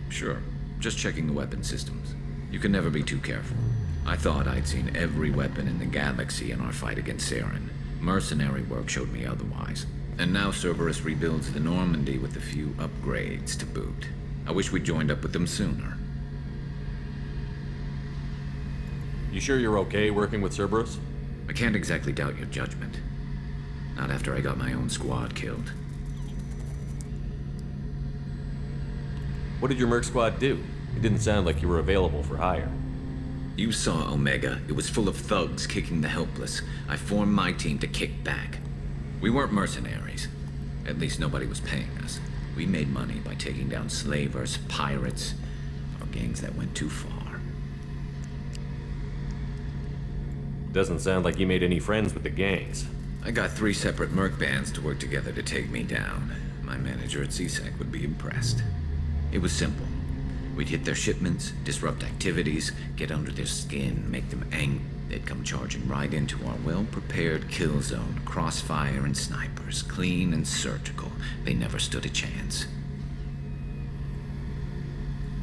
Sure. Just checking the weapon systems. You can never be too careful. I thought I'd seen every weapon in the galaxy in our fight against Saren. Mercenary work showed me otherwise. And now Cerberus rebuilds the Normandy with a few upgrades to boot. I wish we'd joined up with them sooner. You sure you're okay working with Cerberus? I can't exactly doubt your judgment. Not after I got my own squad killed. What did your Merc squad do? It didn't sound like you were available for hire. You saw Omega. It was full of thugs kicking the helpless. I formed my team to kick back. We weren't mercenaries. At least nobody was paying us. We made money by taking down slavers, pirates, or gangs that went too far. Doesn't sound like you made any friends with the gangs. I got 3 separate merc bands to work together to take me down. My manager at CSEC would be impressed. It was simple. We'd hit their shipments, disrupt activities, get under their skin, make them angry. They'd come charging right into our well-prepared kill zone, crossfire and snipers, clean and surgical. They never stood a chance.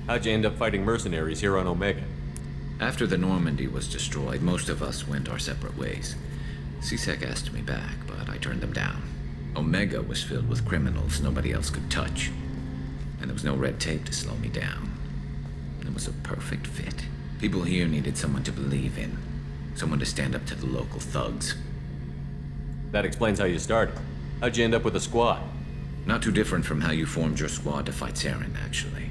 How'd you end up fighting mercenaries here on Omega? After the Normandy was destroyed, most of us went our separate ways. CSEC asked me back, but I turned them down. Omega was filled with criminals nobody else could touch. And there was no red tape to slow me down. It was a perfect fit. People here needed someone to believe in. Someone to stand up to the local thugs. That explains how you started. How'd you end up with a squad? Not too different from how you formed your squad to fight Saren, actually.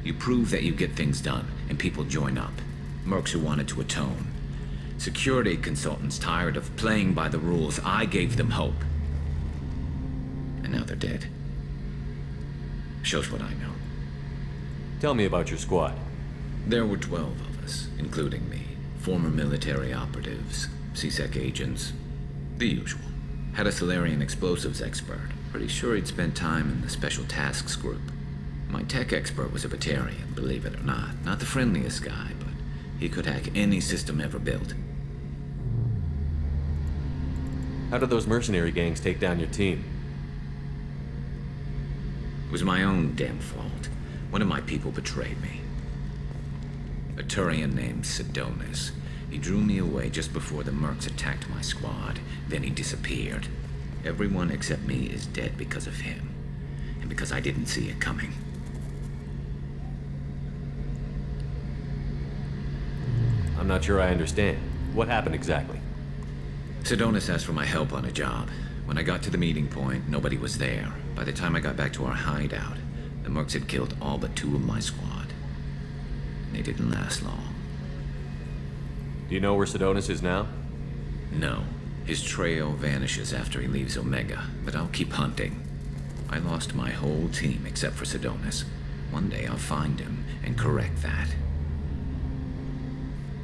You prove that you get things done, and people join up. Mercs who wanted to atone. Security consultants tired of playing by the rules. I gave them hope. And now they're dead. Shows what I know. Tell me about your squad. There were 12 of us, including me. Former military operatives, CSEC agents, the usual. Had a Solarian explosives expert. Pretty sure he'd spent time in the Special Tasks Group. My tech expert was a Batarian, believe it or not. Not the friendliest guy, but he could hack any system ever built. How did those mercenary gangs take down your team? It was my own damn fault. One of my people betrayed me. A Turian named Sidonis. He drew me away just before the mercs attacked my squad. Then he disappeared. Everyone except me is dead because of him. And because I didn't see it coming. I'm not sure I understand. What happened exactly? Sidonis asked for my help on a job. When I got to the meeting point, nobody was there. By the time I got back to our hideout, the mercs had killed all but 2 of my squad. They didn't last long. Do you know where Sidonis is now? No. His trail vanishes after he leaves Omega, but I'll keep hunting. I lost my whole team except for Sidonis. One day I'll find him and correct that.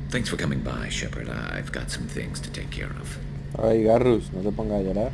Thanks for coming by, Shepard. I've got some things to take care of. Ay, Garrus, no te pongas a llorar.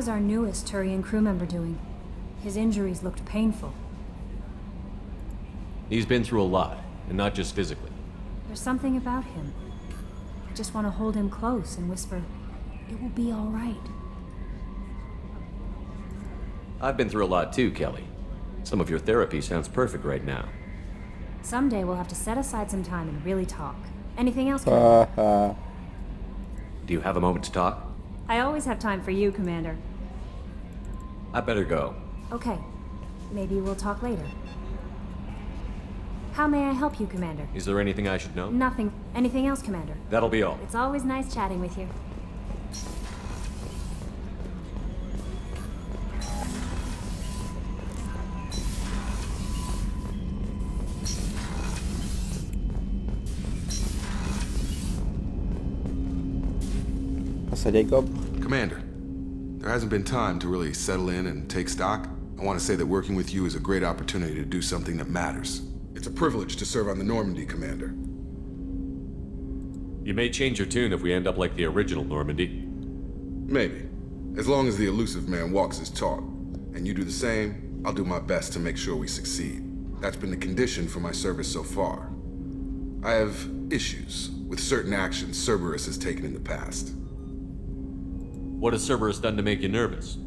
was our newest Turian crew member doing? His injuries looked painful. He's been through a lot, and not just physically. There's something about him. I just want to hold him close and whisper, "It will be all right." I've been through a lot too, Kelly. Some of your therapy sounds perfect right now. Someday we'll have to set aside some time and really talk. Anything else, Commander? Do you have a moment to talk? I always have time for you, Commander. I better go. Okay. Maybe we'll talk later. How may I help you, Commander? Is there anything I should know? Nothing. Anything else, Commander? That'll be all. It's always nice chatting with you. Pasa Jacob. Commander, there hasn't been time to really settle in and take stock. I want to say that working with you is a great opportunity to do something that matters. It's a privilege to serve on the Normandy, Commander. You may change your tune if we end up like the original Normandy. Maybe. As long as the elusive man walks his talk, and you do the same, I'll do my best to make sure we succeed. That's been the condition for my service so far. I have issues with certain actions Cerberus has taken in the past. What has Cerberus done to make you nervous?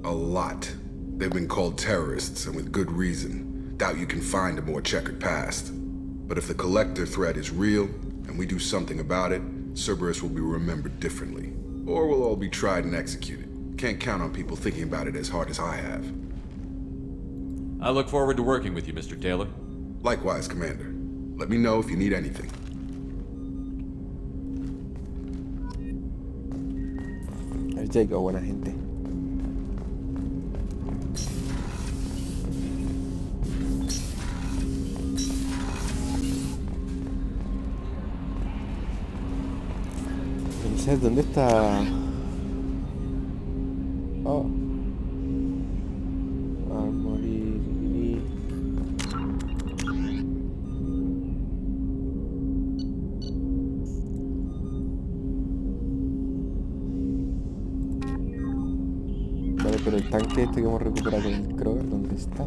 A lot. They've been called terrorists, and with good reason. Doubt you can find a more checkered past. But if the Collector threat is real, and we do something about it, Cerberus will be remembered differently. Or we'll all be tried and executed. Can't count on people thinking about it as hard as I have. I look forward to working with you, Mr. Taylor. Likewise, Commander. Let me know if you need anything. El Jacob, buena gente. ¿Dónde está? Oh. Armory. Vale, pero el tanque este que hemos recuperado con el Krogan, ¿dónde está?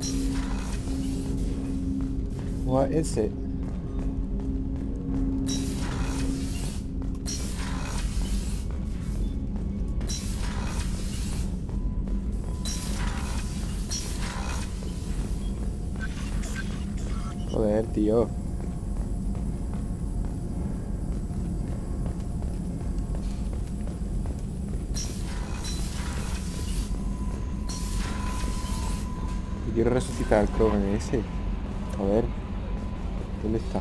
O a ese. Joder, tío. Y quiero resucitar al Krogan ese. A ver. ¿Dónde está?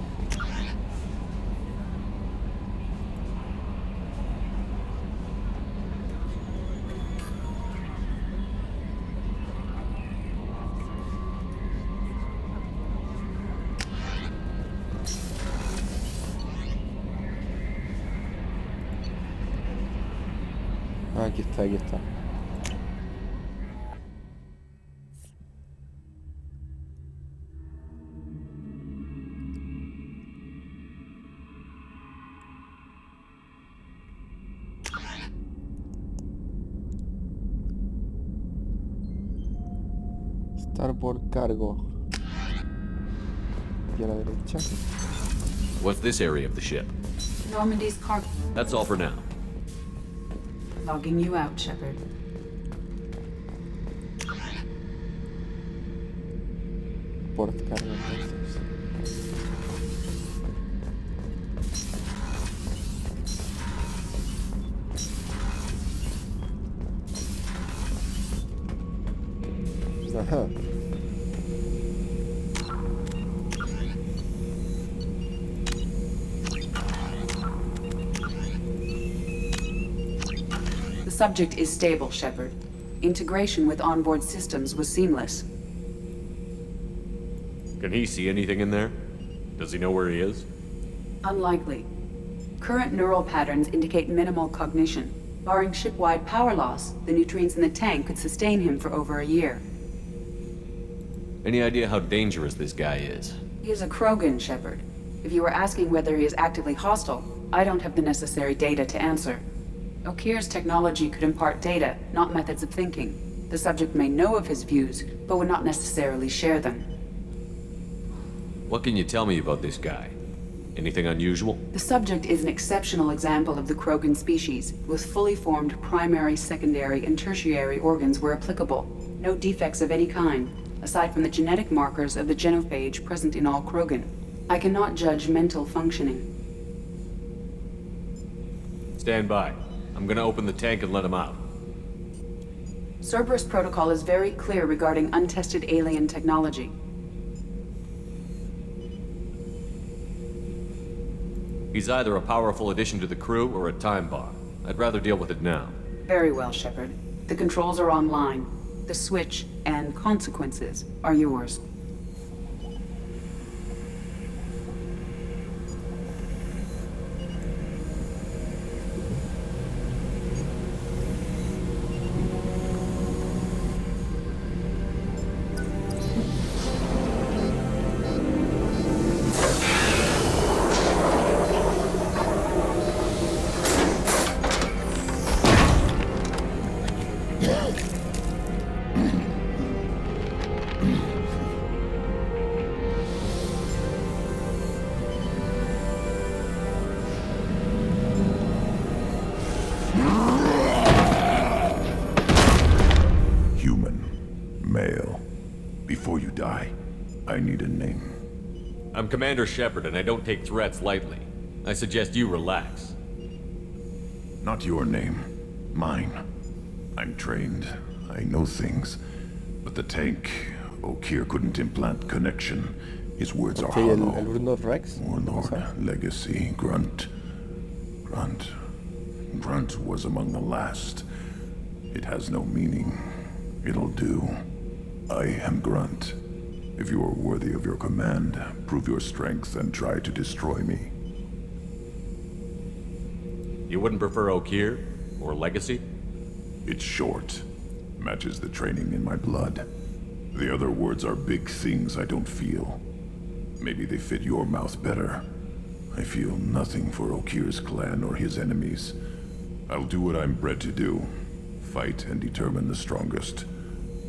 Ah, aquí está, aquí está. Starboard cargo. Y a la derecha. What's this area of the ship? Normandy's cargo. That's all for now. Logging you out, Shepard. Port cargo entonces. Ajá. The subject is stable, Shepard. Integration with onboard systems was seamless. Can he see anything in there? Does he know where he is? Unlikely. Current neural patterns indicate minimal cognition. Barring ship-wide power loss, the nutrients in the tank could sustain him for over a year. Any idea how dangerous this guy is? He is a Krogan, Shepard. If you were asking whether he is actively hostile, I don't have the necessary data to answer. Okir's technology could impart data, not methods of thinking. The subject may know of his views, but would not necessarily share them. What can you tell me about this guy? Anything unusual? The subject is an exceptional example of the Krogan species, with fully formed primary, secondary, and tertiary organs where applicable. No defects of any kind, aside from the genetic markers of the genophage present in all Krogan. I cannot judge mental functioning. Stand by. I'm gonna open the tank and let him out. Cerberus protocol is very clear regarding untested alien technology. He's either a powerful addition to the crew or a time bomb. I'd rather deal with it now. Very well, Shepard. The controls are online. The switch and consequences are yours. I need a name. I'm Commander Shepard, and I don't take threats lightly. I suggest you relax. Not your name. Mine. I'm trained. I know things. But the tank, Okir couldn't implant connection. His words are hollow. Warlord, Legacy, Grunt. Grunt was among the last. It has no meaning. It'll do. I am Grunt. If you are worthy of your command, prove your strength and try to destroy me. You wouldn't prefer Okir? Or Legacy? It's short. Matches the training in my blood. The other words are big things I don't feel. Maybe they fit your mouth better. I feel nothing for Okir's clan or his enemies. I'll do what I'm bred to do. Fight and determine the strongest.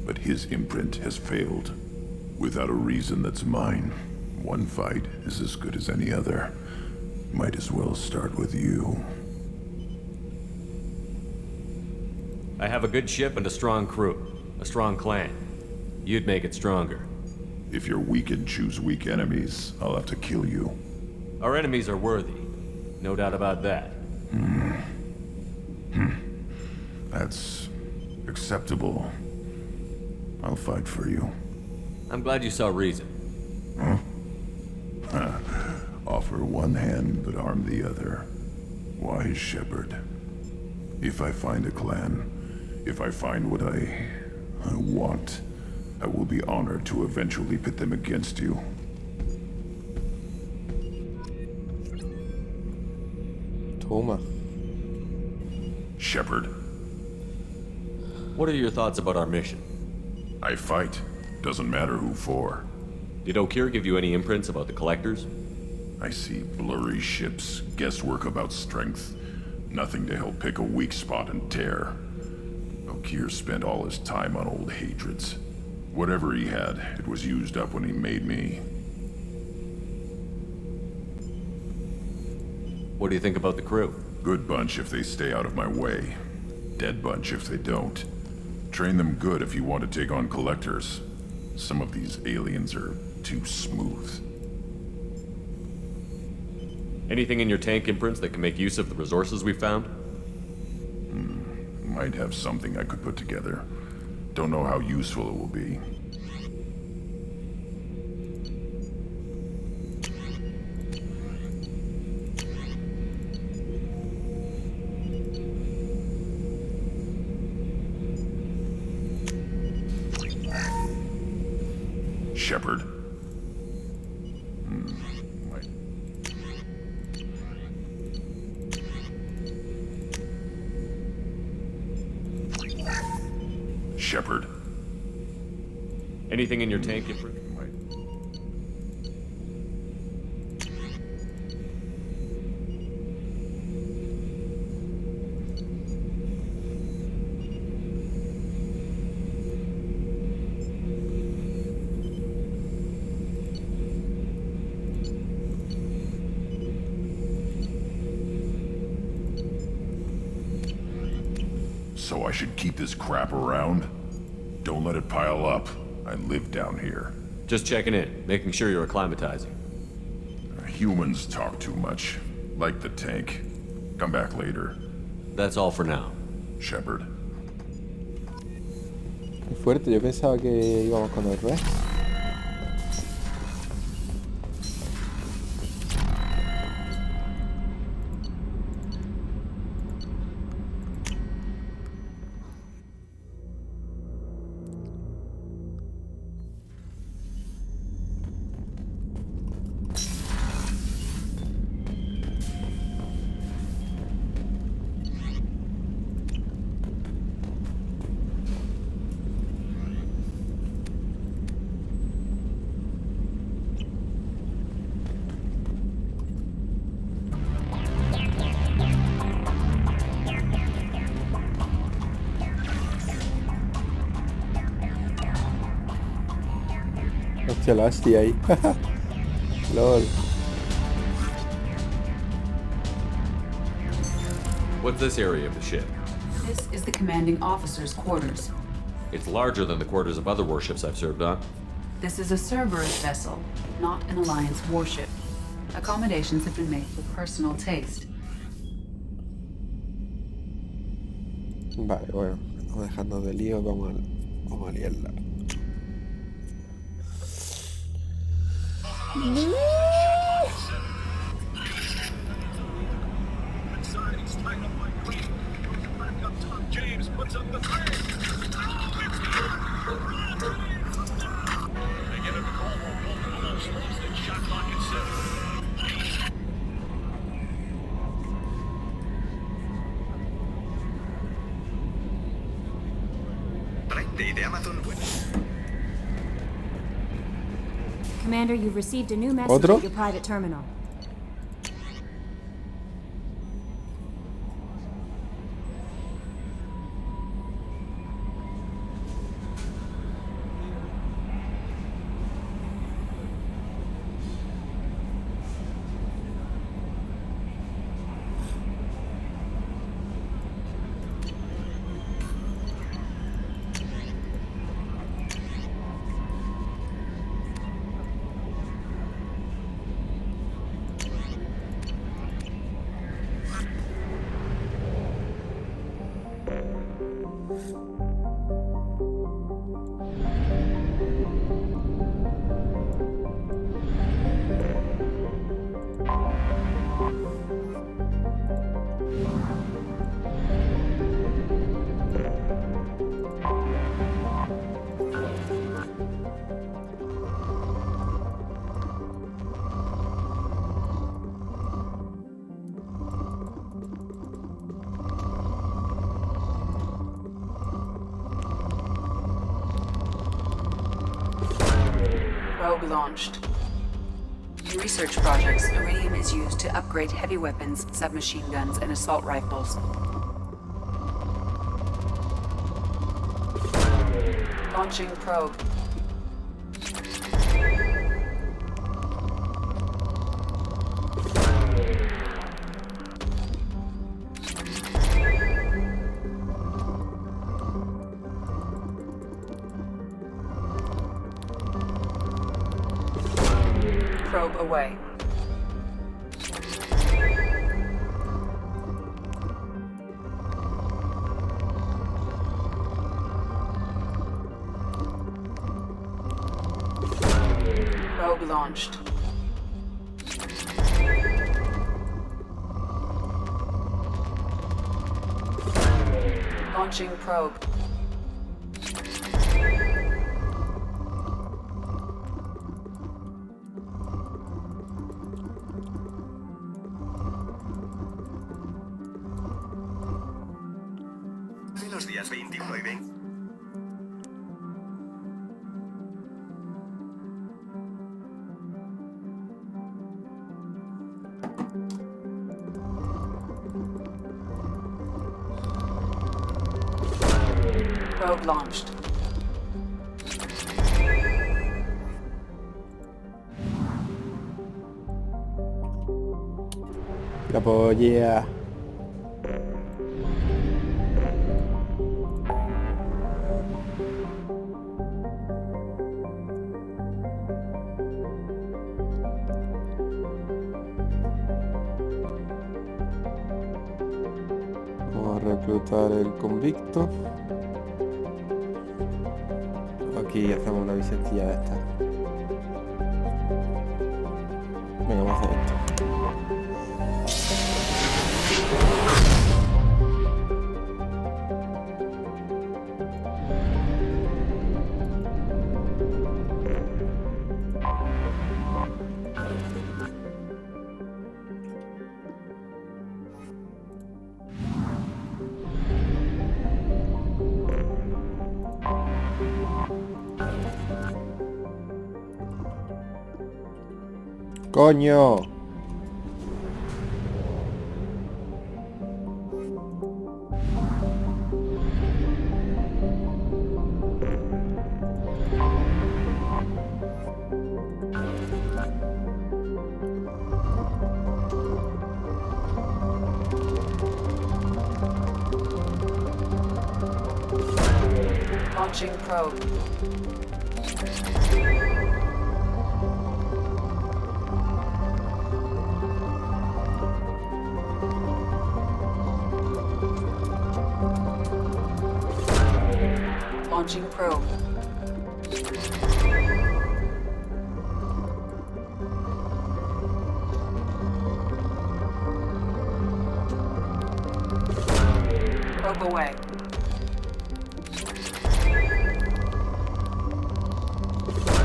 But his imprint has failed. Without a reason that's mine. One fight is as good as any other. Might as well start with you. I have a good ship and a strong crew. A strong clan. You'd make it stronger. If you're weak and choose weak enemies, I'll have to kill you. Our enemies are worthy. No doubt about that. That's acceptable. I'll fight for you. I'm glad you saw reason. Offer one hand, but arm the other. Wise Shepard. If I find a clan, if I find what I want, I will be honored to eventually pit them against you. Toma. Shepard. What are your thoughts about our mission? I fight. Doesn't matter who for. Did Okir give you any imprints about the Collectors? I see blurry ships, guesswork about strength. Nothing to help pick a weak spot and tear. Okir spent all his time on old hatreds. Whatever he had, it was used up when he made me. What do you think about the crew? Good bunch if they stay out of my way. Dead bunch if they don't. Train them good if you want to take on Collectors. Some of these aliens are too smooth. Anything in your tank imprints that can make use of the resources we found? Might have something I could put together. Don't know how useful it will be. Shepard. Shepard. Anything in your tank imprint? should keep this crap around? Don't let it pile up. I live down here. Just checking in, making sure you're acclimatizing. Humans talk too much. Like the tank. Come back later. That's all for now. Shepard. Qué fuerte, yo pensaba que íbamos con el Rex. Hostia, la hostia ahí. LOL. What's this area of the ship? This is the commanding officer's quarters. It's larger than the quarters of other warships I've served on. This is a Cerberus vessel, not an Alliance warship. Accommodations have been made with personal taste. Vale, bueno, vamos dejando de lío, vamos a liarla. James puts up the threat. They get a call, almost lost it, shot lock and set. Commander, you've received a new message ¿Otro? at your private terminal. Probe launched. In research projects, Iridium is used to upgrade heavy weapons, submachine guns, and assault rifles. Launching probe. Probe away. Probe launched. Launching probe. Los días 21 y 20. Probe launched. La polla. Reclutar el convicto. Aquí hacemos una visitilla de esta. Venga, vamos a hacer esto. ¡Coño! Launching probe. Launching probe. Probe away.